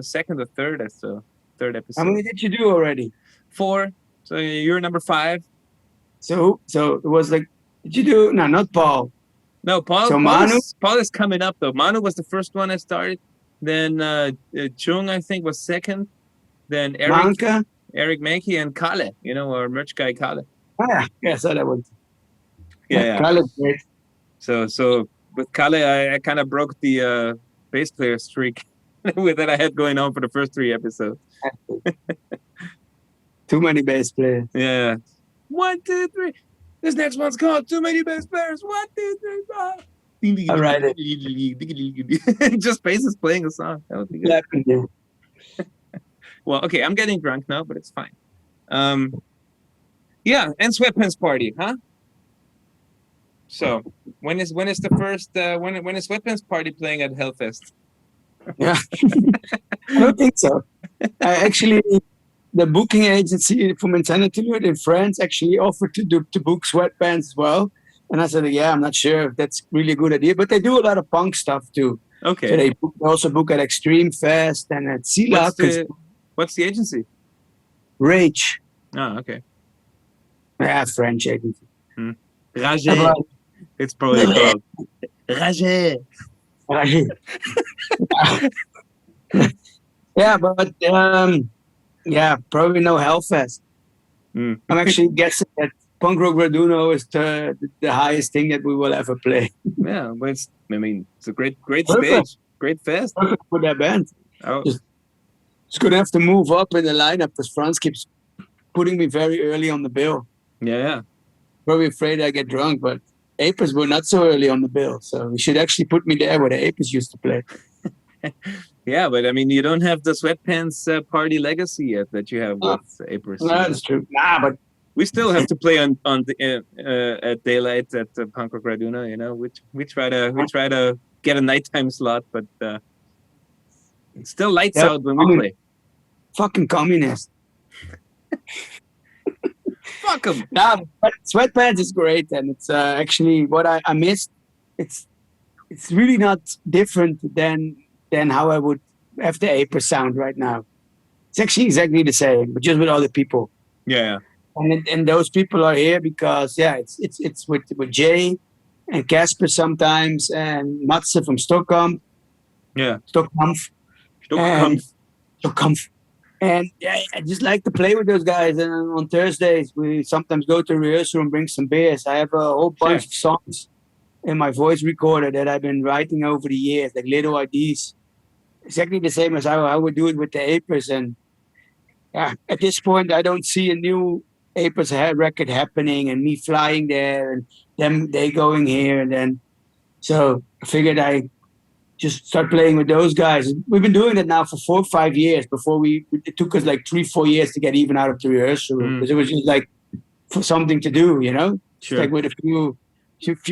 second or third. That's the third episode. How many did you do already? 4. So you're number 5. So it was like, did you do? No, not Paul. No, Paul. So Paul is coming up though. Manu was the first one I started. Then Chung, I think, was second. Then Eric Mankey and Kalle, our merch guy Kalle. Yeah, I saw that one. Yeah. Kalle's great. So with Kalle, I kind of broke the bass player streak that I had going on for the first 3 episodes. Too many bass players. Yeah. 1, 2, 3. This next one's called Too Many Bass Players. 1, 2, 3, 4. All right. Just bass playing a song. That would be good. Yeah. Well, okay, I'm getting drunk now, but it's fine. Yeah, and Sweatpants party, huh? So when is the first when is Sweatpants party playing at Hellfest? Yeah. I don't think so. Actually, the booking agency from Insanity in France actually offered to book Sweatpants as well. And I said, yeah, I'm not sure if that's really a good idea, but they do a lot of punk stuff too. Okay. So they also book at Extreme Fest and at Sea What's the agency? Rage. Oh, okay. Yeah, French agency. Rage. It's probably called Rage. Yeah, but yeah, probably no Hellfest. I'm actually guessing that Punk Rock Raduno is the highest thing that we will ever play. Yeah, but it's a great stage, great fest. Perfect for that band. Oh. Just gonna have to move up in the lineup because Franz keeps putting me very early on the bill. Yeah. Probably afraid I get drunk, but Apers were not so early on the bill, so we should actually put me there where the Apers used to play. Yeah, but I mean, you don't have the Sweatpants party legacy yet that you have with Apers. No, that's true. But we still have to play on the at daylight at Punk Rock Raduno. You know, we try to get a nighttime slot, but it's still lights out when we play. Fucking communist. Fuck them. Nah, but Sweatpants is great, and it's actually what I missed. It's really not different than how I would have the APER sound right now. It's actually exactly the same, but just with other people. Yeah. And those people are here because it's with Jay and Casper sometimes and Matze from Stockholm. Yeah. Stockholm. And yeah, I just like to play with those guys. And on Thursdays, we sometimes go to rehearsal and bring some beers. I have a whole bunch of songs in my voice recorder that I've been writing over the years, like little ideas. Exactly the same as how I would do it with the Apers. And yeah, at this point, I don't see a new Apers record happening and me flying there and them they going here. And then, so I figured I just start playing with those guys. We've been doing it now for 4 or 5 years. Before it took us like 3-4 years to get even out of the rehearsal room because it was just like for something to do, you know? Sure. Like with a few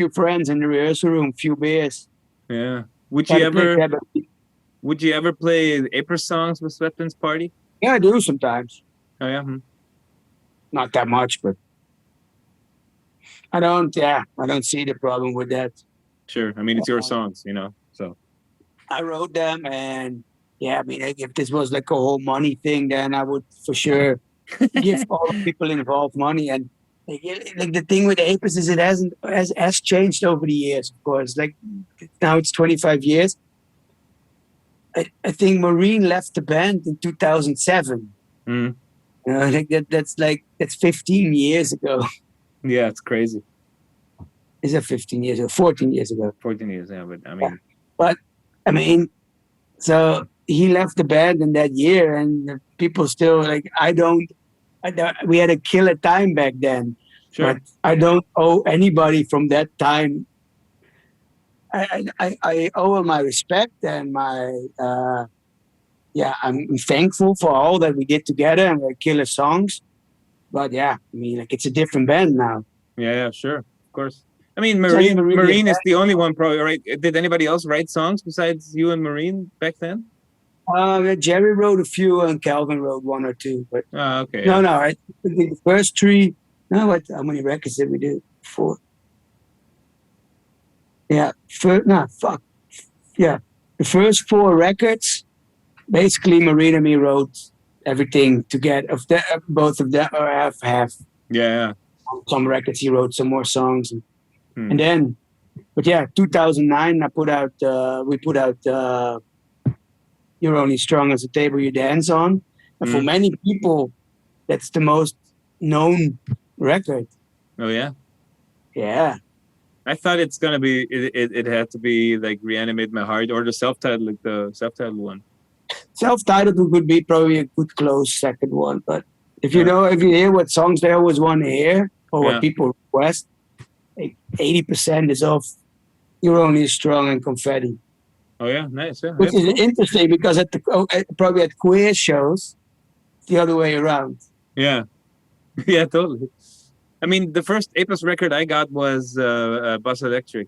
friends in the rehearsal room, few beers. Yeah. Would you ever play Apers Songs with Sweatpants party? Yeah, I do sometimes. Oh yeah. Not that much, but I don't see the problem with that. Sure. I mean, it's your songs, you know, so. I wrote them, and yeah, I mean, if this was like a whole money thing, then I would for sure give all the people involved money. And like the thing with Apers is it has changed over the years, of course. Like now it's 25 years. I think Maureen left the band in 2007. I think that's 15 years ago. Yeah, it's crazy. Is that 15 years or 14 years ago? 14 years, yeah, but I mean. Yeah. But I mean, so he left the band in that year, and people still like, we had a killer time back then. Sure. But I don't owe anybody from that time. I owe my respect and my, I'm thankful for all that we did together and we're killer songs. But yeah, I mean, like it's a different band now. Yeah, sure. Of course. I mean, Maureen is the only one probably, right? Did anybody else write songs besides you and Maureen back then? Jerry wrote a few and Calvin wrote 1 or 2. But okay. No, I think the first 3. No, how many records did we do? 4. Yeah, Yeah, the first 4 records, basically Maureen and me wrote everything together. Both of them, or half. Yeah. Some records he wrote some more songs. And then, but yeah, 2009 we put out You're Only Strong as a Table You Dance On. And for many people, that's the most known record. Oh yeah? Yeah. I thought it's gonna be it had to be like Reanimate My Heart or the self-titled, like the self-titled one. Self-titled would be probably a good close second one, but if you hear what songs they always want to hear or what people request, like 80% is off You're Only Strong and Confetti. Oh yeah, nice. Yeah, Which that's is cool. interesting because probably at queer shows, the other way around. Yeah, yeah, totally. I mean, the first Apes record I got was Bus Electric.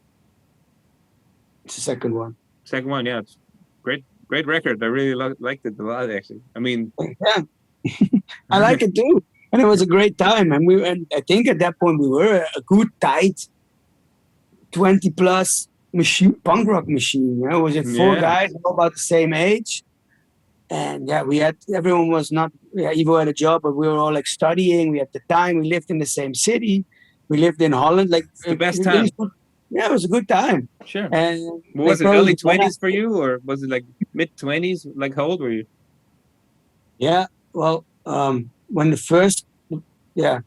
It's the second one. Second one, yeah, it's great record. I really liked it a lot, actually. I mean, Yeah, I like it too, and it was a great time. And I think at that point we were a good tight 20+ machine, punk rock machine. You know, was it four yeah, guys all about the same age? And yeah, everyone was not, yeah, Ivo had a job, but we were all like studying. We had the time. We lived in the same city. We lived in Holland. Like, it's the best time. Yeah, it was a good time. Sure. And was it early 20s for you, or was it like mid 20s? Like, how old were you? Yeah, well, when the first, yeah.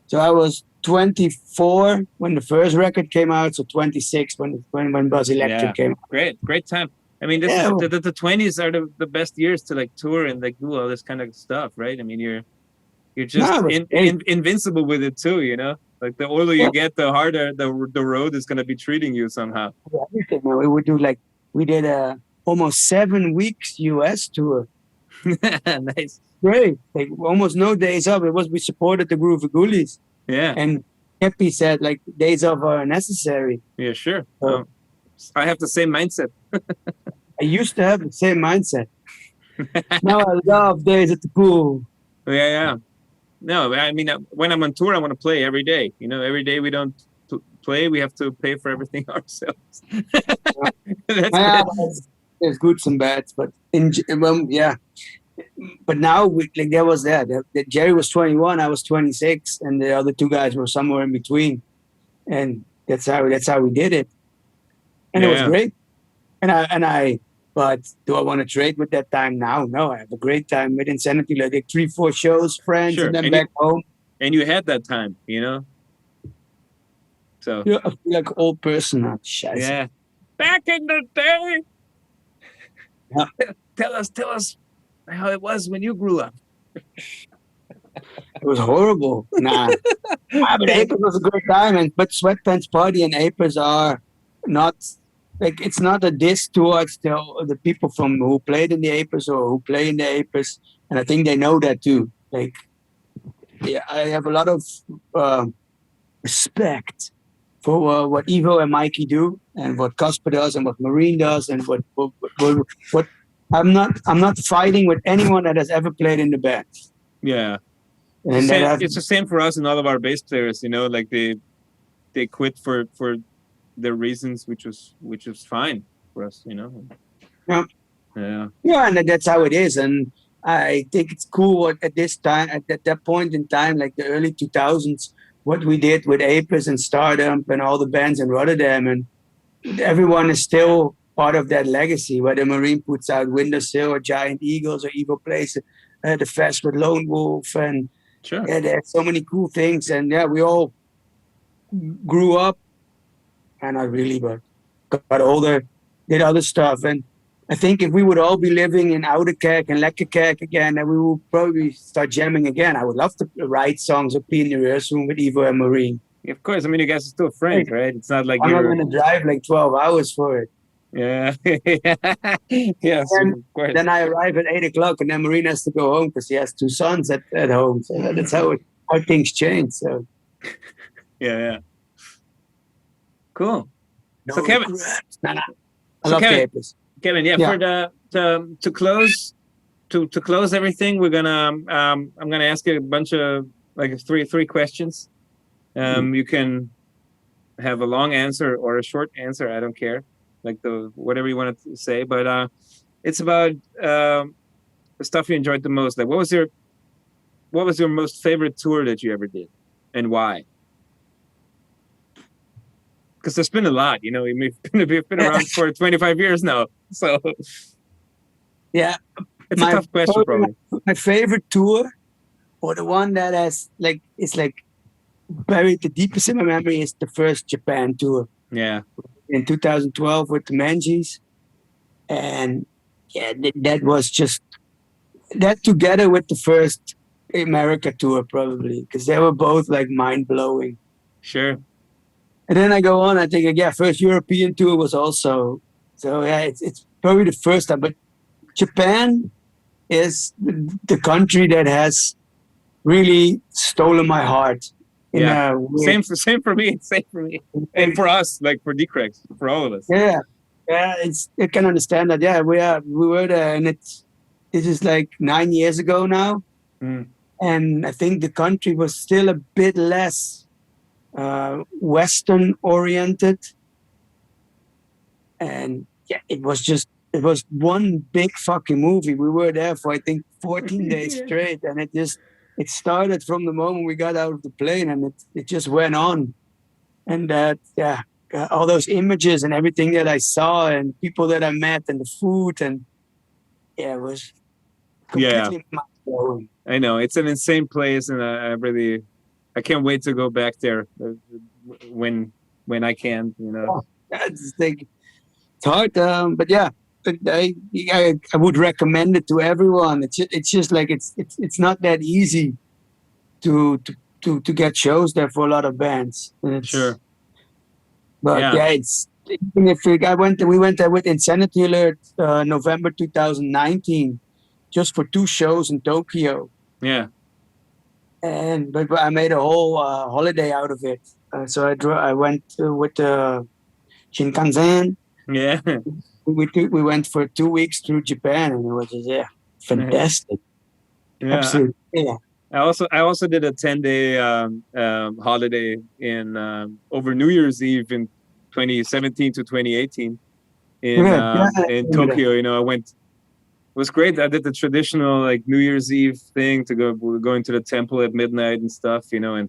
So I was 24 when the first record came out. So 26 when Buzz Electric came out. Great time. I mean, this is the 20s are the best years to like tour and like do all this kind of stuff, right? I mean, you're just invincible with it too, you know? Like the older you get, the harder the road is going to be treating you somehow. Yeah, we did a almost 7 weeks US tour. Nice. Great. Like almost no days off. We supported the Groove Ghoulies. Yeah. And Kepi said like days off are necessary. Yeah, sure. I have the same mindset. I used to have the same mindset. Now I love days at the pool. Yeah. No, I mean, when I'm on tour, I want to play every day. You know, every day we don't play, we have to pay for everything ourselves. There's goods and bads, but yeah. But now there was that Jerry was 21, I was 26, and the other two guys were somewhere in between, and that's how we did it, and it was great. But do I want to trade with that time now? No, I have a great time with Insanity. Like 3-4 shows, friends, and then back home. And you had that time, you know. So yeah, I feel like an old person now. Yeah, back in the day. Yeah. Tell us how it was when you grew up. It was horrible. Nah. But Apers was a great time, but Sweatpants Party and Apers are not like, it's not a diss towards the people who played in the Apers or who play in the Apers, and I think they know that too. Like, yeah, I have a lot of respect for what Ivo and Mikey do, and what Casper does, and what Marine does, and what I'm not fighting with anyone that has ever played in the band. Yeah, and it's the same for us and all of our bass players. You know, like they quit for their reasons, which was fine for us. You know. Yeah, and that's how it is. And I think it's cool at this time, at that point in time, like the early 2000s, what we did with Apers and Stardom and all the bands in Rotterdam, and everyone is still part of that legacy. Whether Marine puts out Windowsill or Giant Eagles, or Evo plays the Fest with Lone Wolf, and there's so many cool things. And yeah, we all grew up, and I really got older, did other stuff. And I think if we would all be living in Oude Kerk and Lekkerkerk again, then we will probably start jamming again. I would love to write songs or be in the rehearsal room with Ivo and Marine. Of course. I mean, you guys are still friends, right? It's not like I'm not going to drive like 12 hours for it. Yeah. Yes, of course. Then I arrive at 8 o'clock, and then Marine has to go home because he has 2 sons at home. So that's how things change. So yeah. Cool. No so Kevin, I love Apers. Kevin, for to close everything, we're gonna I'm gonna ask you a bunch of like three questions. You can have a long answer or a short answer. I don't care, like whatever you want to say. But it's about the stuff you enjoyed the most. Like, what was your most favorite tour that you ever did, and why? Because there's been a lot, you know. We've been around for 25 years now, so yeah, it's a tough question. Probably my favorite tour, or the one that is like buried the deepest in my memory, is the first Japan tour. Yeah, in 2012 with the Manjis, and yeah, that was just that together with the first America tour, probably, because they were both like mind blowing. Sure. And then I go on. I think, yeah, first European tour was also. So yeah, it's probably the first time. But Japan is the country that has really stolen my heart in Yeah. a weird. Same for me. Same for me. And for us, like for DeeCracks, for all of us. Yeah, yeah. I can understand that. Yeah, we were there, and this is like 9 years ago now, and I think the country was still a bit less Western oriented, and yeah, it was one big fucking movie. We were there for I think 14 days straight, and it started from the moment we got out of the plane, and it just went on, and that all those images and everything that I saw and people that I met and the food and yeah, it was completely mind-blowing. I know it's an insane place, and I can't wait to go back there when I can. You know, it's hard, but yeah, I would recommend it to everyone. It's just like it's not that easy to get shows there for a lot of bands. Sure. But yeah, we went there with Insanity Alert November 2019, just for 2 shows in Tokyo. Yeah. But I made a whole holiday out of it. So I went with Shinkansen. Yeah. We went for 2 weeks through Japan, and it was just fantastic. Yeah. Absolutely. Yeah. I also did a 10-day holiday in over New Year's Eve in 2017 to 2018 in Tokyo. You know, I went. It was great. I did the traditional like New Year's Eve thing to going to the temple at midnight and stuff. You know,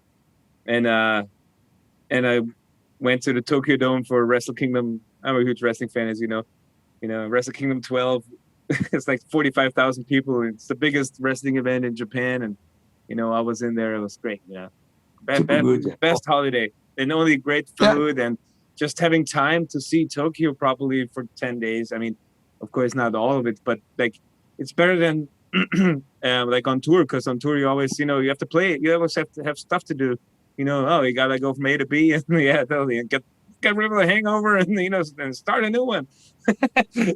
and I went to the Tokyo Dome for Wrestle Kingdom. I'm a huge wrestling fan, as you know. You know, Wrestle Kingdom 12. It's like 45,000 people. It's the biggest wrestling event in Japan, and you know, I was in there. It was great. You know, best holiday, and only great food, and just having time to see Tokyo properly for 10 days. I mean, of course, not all of it, but like it's better than like on tour, because on tour you always, you know, you have to play. You always have to have stuff to do. You know, you gotta go from A to B, and yeah, totally, and get rid of the hangover, and you know, and start a new one.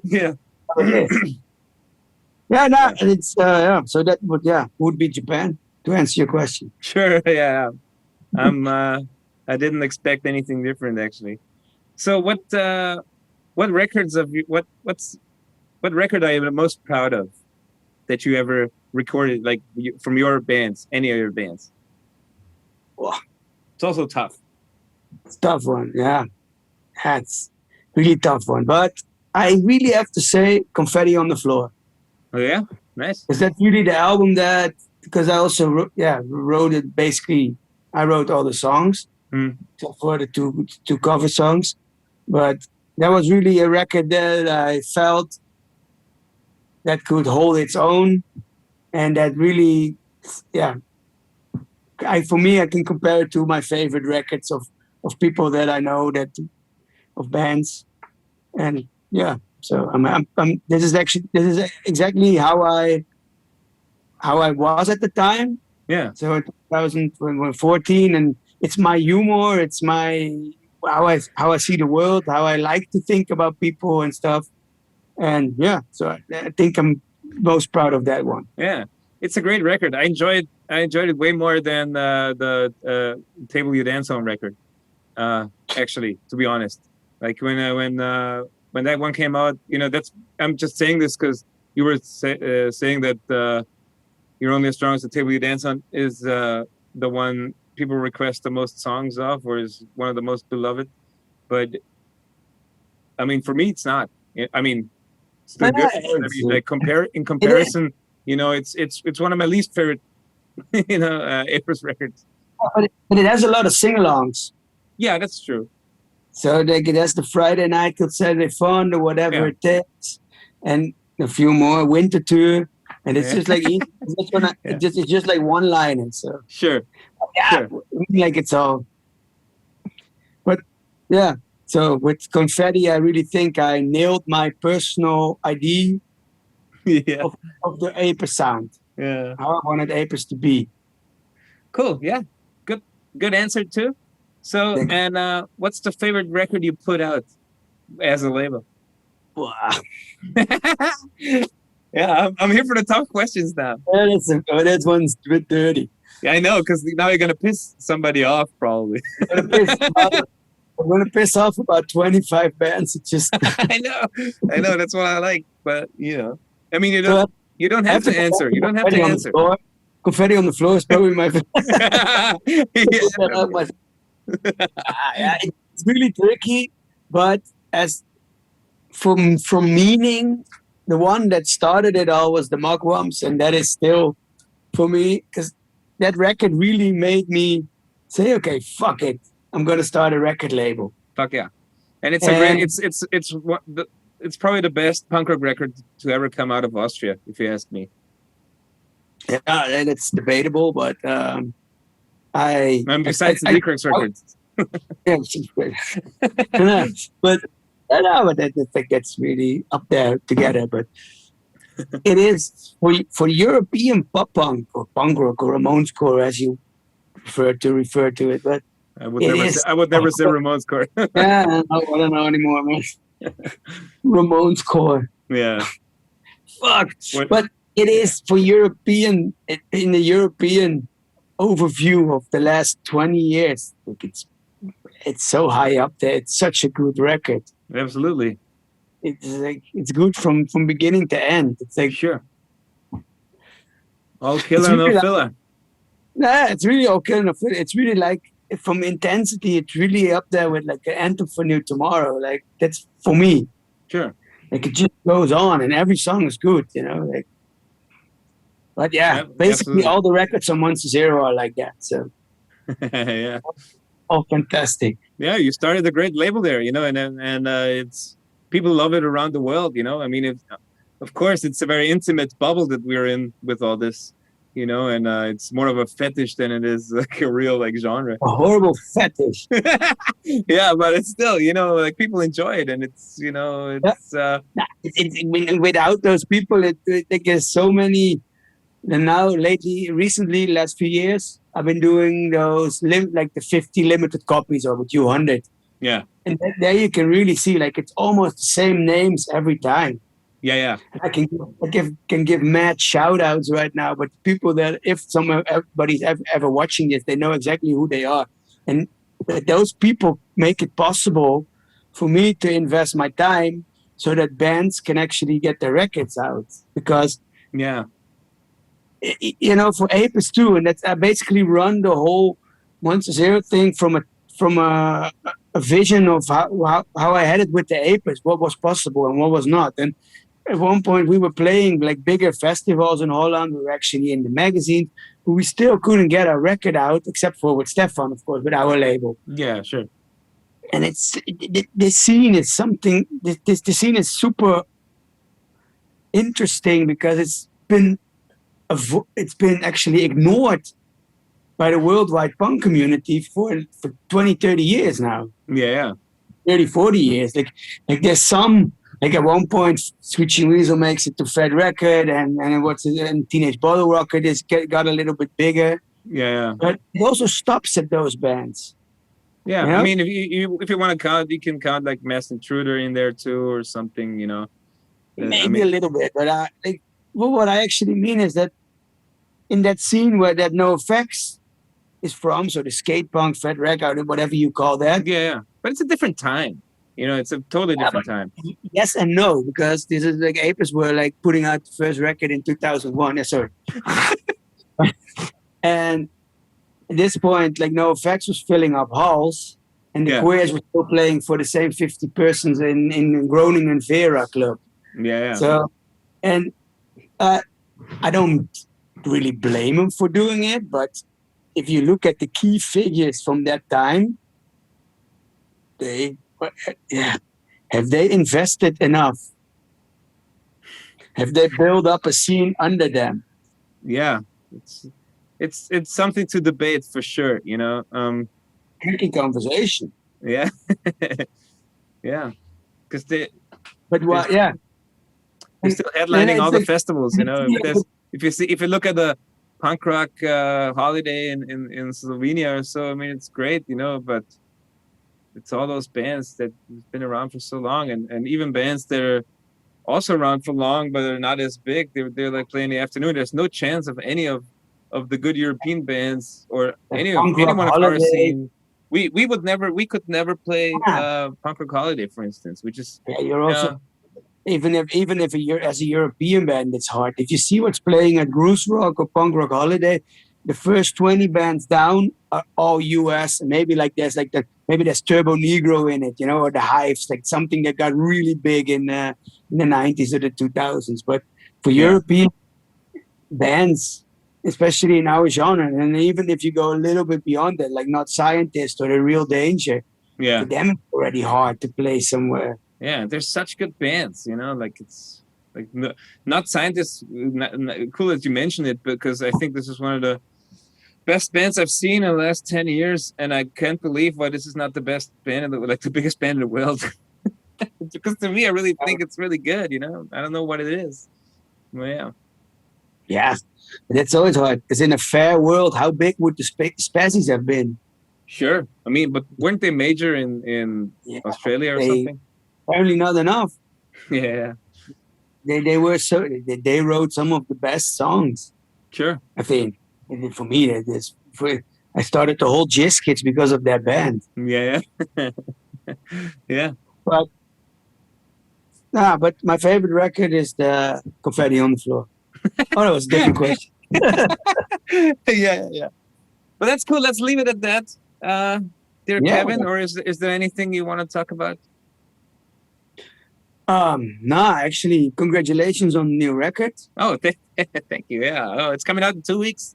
Yeah. It's So that would be Japan, to answer your question. Sure. Yeah. I didn't expect anything different, actually. So what records of you? What record are you the most proud of that you ever recorded, like from your bands, any of your bands? Well, it's also tough. It's a tough one. Yeah, that's really tough one. But I really have to say, Confetti on the Floor. Oh yeah, nice. Is that really the album that? Because I also wrote it. Basically, I wrote all the songs for the two cover songs, but that was really a record that I felt that could hold its own, and that really, for me, I can compare it to my favorite records of people that I know, of bands, and yeah. So this is exactly how I was at the time. Yeah. So in 2014, and it's my humor, it's my how I see the world, how I like to think about people and stuff, and yeah. So I think I'm most proud of that one. Yeah, it's a great record. I enjoyed it way more than the Table You Dance On record. Actually, to be honest, like when that one came out, you know, I'm just saying this because you were saying that You're Only as Strong as the Table You Dance On is the one people request the most songs of, or is one of the most beloved. But I mean, for me, it's not. I mean, it's still good. I mean, like in comparison, you know, it's one of my least favorite, you know, Apers records. But it has a lot of sing-alongs. Yeah, that's true. So it has the Friday Night till Saturday Fun or whatever it takes, and a few more Winter Tour, and it's just like it's just like one line, and so sure. Like it's all. But yeah, so with Confetti, I really think I nailed my personal idea of the Apers sound. Yeah, how I wanted Apers to be. Cool. Yeah, good answer too. So, and what's the favorite record you put out as a label? Wow. Yeah, I'm here for the tough questions now. That one's a bit dirty. Yeah, I know, because now you're gonna piss somebody off, probably. I'm gonna piss off about 25 bands. It's just I know. That's what I like. But I mean, you don't have to answer. You don't have to answer. Confetti on the floor is probably my favorite. It's really tricky, but as from meaning, the one that started it all was the Mugwumps, and that is still for me, because that record really made me say, okay, fuck it, I'm gonna start a record label. Fuck yeah. And it's a great, it's probably the best punk rock record to ever come out of Austria, if you ask me. Yeah, and it's debatable, but besides the DeeCracks records. Yeah, but I think that's really up there together. But it is for European pop punk or punk rock or Ramonescore, as you prefer to refer to it. But I would never say Ramonescore. Yeah, I don't know anymore, man. Ramonescore. Yeah. Fuck. But it is for European, in the European overview of the last 20 years. Like it's so high up there. It's such a good record. Absolutely. It's good from beginning to end. It's like, sure. All killer, no filler. Nah, it's really all killer, no filler. It's really like, from intensity, it's really up there with like an Anthem for New Tomorrow. Like, that's for me. Sure. Like, it just goes on, and every song is good, like. But yeah, basically absolutely. All the records on 1 to 0 are like that. So yeah, all fantastic. Yeah, you started a great label there, and it's people love it around the world. I mean, of course, it's a very intimate bubble that we're in with all this, and it's more of a fetish than it is like a real like genre. A horrible fetish. Yeah, but it's still, like people enjoy it, and it's, without those people, it gets so many. And now, recently, last few years, I've been doing those like the 50 limited copies or 200. Yeah. And there you can really see, like, it's almost the same names every time. Yeah. I can give mad shout outs right now, but people that if everybody's ever watching this, they know exactly who they are. And those people make it possible for me to invest my time so that bands can actually get their records out. Because yeah. For Apers too, and that's I basically run the whole 1 to 0 thing from a vision of how I had it with the Apers, what was possible and what was not. And at one point we were playing like bigger festivals in Holland. We were actually in the magazine, but we still couldn't get our record out, except for with Stefan, of course, with our label. Yeah, sure. And this scene is something. The scene is super interesting because it's been actually ignored by the worldwide punk community for 20, 30 years now. Yeah. 30, 40 years. Like there's some, like at one point, Screeching Weasel makes it to Fed Record, and Teenage Bottle Rocket got a little bit bigger. Yeah. But it also stops at those bands. Yeah, I mean, if you want to count, you can count like Mass Intruder in there too, or something, Maybe a little bit, but what I actually mean is that in that scene where that No Effects is from, so the skate punk, Fed Record, whatever you call that. Yeah. But it's a different time. It's a totally different time. Yes and no, because this is like Apers were like putting out the first record in 2001. Sorry. And at this point, like No Effects was filling up halls, and the Queers were still playing for the same 50 persons in Groningen and Vera Club. Yeah. So, and I don't really blame them for doing it, but if you look at the key figures from that time, have they invested enough? Have they built up a scene under them? Yeah, it's something to debate for sure. Tricky conversation. Yeah, yeah, because they. But what? Yeah. They're still headlining all the festivals, If you look at the punk rock holiday in Slovenia or so. I mean, it's great, you know, but it's all those bands that have been around for so long, and even bands that are also around for long, but they're not as big. They're like playing in the afternoon. There's no chance of any of the good European bands or anyone of our scene. We could never play punk rock holiday, for instance. We just you're also even if you're as a European band, it's hard. If you see what's playing at Groove Rock or Punk Rock Holiday, the first 20 bands down are all US, and maybe there's Turbo Negro in it, you know, or the Hives, like something that got really big in the 90s or the 2000s. But for European bands, especially in our genre, and even if you go a little bit beyond that, like Not Scientist or The Real Danger, for them it's already hard to play somewhere. Yeah, there's such good bands, you know, like it's like Not Scientists, cool that you mentioned it, because I think this is one of the best bands I've seen in the last 10 years, and I can't believe why this is not the best band, the biggest band in the world. Because to me, I really think it's really good, you know? I don't know what it is. Well, yeah. Yeah, that's always hard, because in a fair world, how big would the Spazies have been? Sure. I mean, but weren't they major in Australia or something? Apparently not enough. Yeah. They wrote some of the best songs. Sure. I think. And for me, I started the whole Jizz Kids because of that band. Yeah. Yeah. But my favorite record is the Confetti on the Floor. Oh, that was a different question. Yeah. But that's cool. Let's leave it at that. Dear Kevin, or is there anything you want to talk about? No, actually, congratulations on the new record. Oh, thank you. Yeah. Oh, it's coming out in 2 weeks.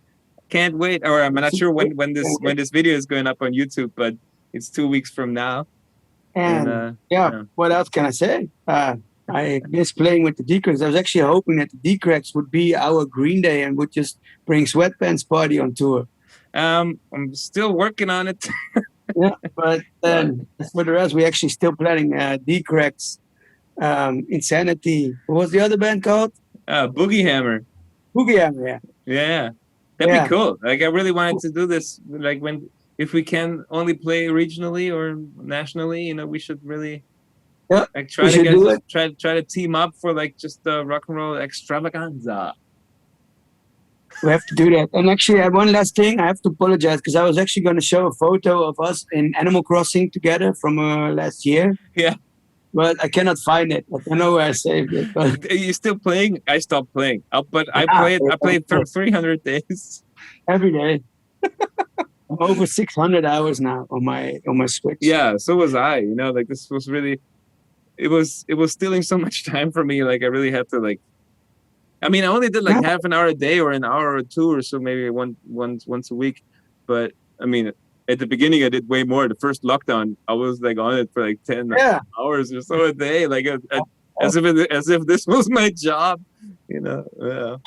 Can't wait. Or I'm not sure when this video is going up on YouTube, but it's 2 weeks from now. And what else can I say? I miss playing with the DeeCracks. I was actually hoping that the DeeCracks would be our Green Day and would just bring Sweatpants Party on tour. I'm still working on it. Yeah, but for the rest, we're actually still planning DeeCracks, Insanity. What was the other band called? Boogie Hammer. Boogie Hammer, yeah. Yeah. That'd be cool. Like, I really wanted to do this. Like, if we can only play regionally or nationally, you know, we should really try to team up for like just the rock and roll extravaganza. We have to do that. And actually, one last thing, I have to apologize because I was actually going to show a photo of us in Animal Crossing together from last year. Yeah. But I cannot find it. I don't know where I saved it. But are you still playing? I stopped playing. But I played for 300 days. Every day. I'm over 600 hours now on my Switch. Yeah, so was I. You know, like this was really, it was stealing so much time from me. Like I really had to like. I mean, I only did like half an hour a day or an hour or two or so, maybe once a week. But I mean, at the beginning, I did way more. The first lockdown, I was like on it for like 10 hours or so a day, like as if this was my job, you know. Yeah.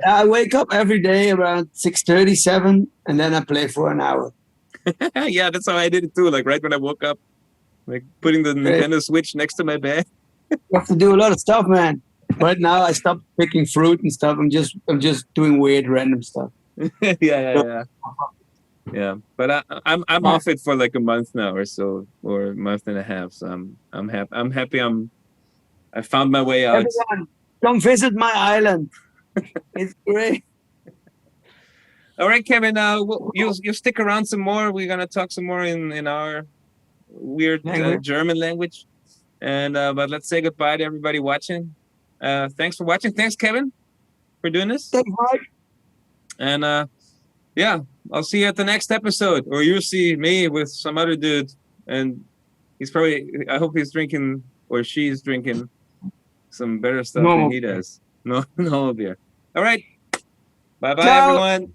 I wake up every day around 6:37, and then I play for an hour. Yeah, that's how I did it too. Like right when I woke up, like putting the Nintendo Switch next to my bed. You have to do a lot of stuff, man. But now I stopped picking fruit and stuff. I'm just doing weird random stuff. Yeah. But I'm off it for like a month now or so, or a month and a half. So I'm happy. I found my way out. Everyone, come visit my island. It's great. All right, Kevin. You stick around some more. We're gonna talk some more in our weird German language, and but let's say goodbye to everybody watching. Thanks for watching. Thanks, Kevin, for doing this. Thanks, Mike. And I'll see you at the next episode, or you'll see me with some other dude, and I hope he's drinking or she's drinking some better stuff than he does. No beer. All right. Bye, everyone.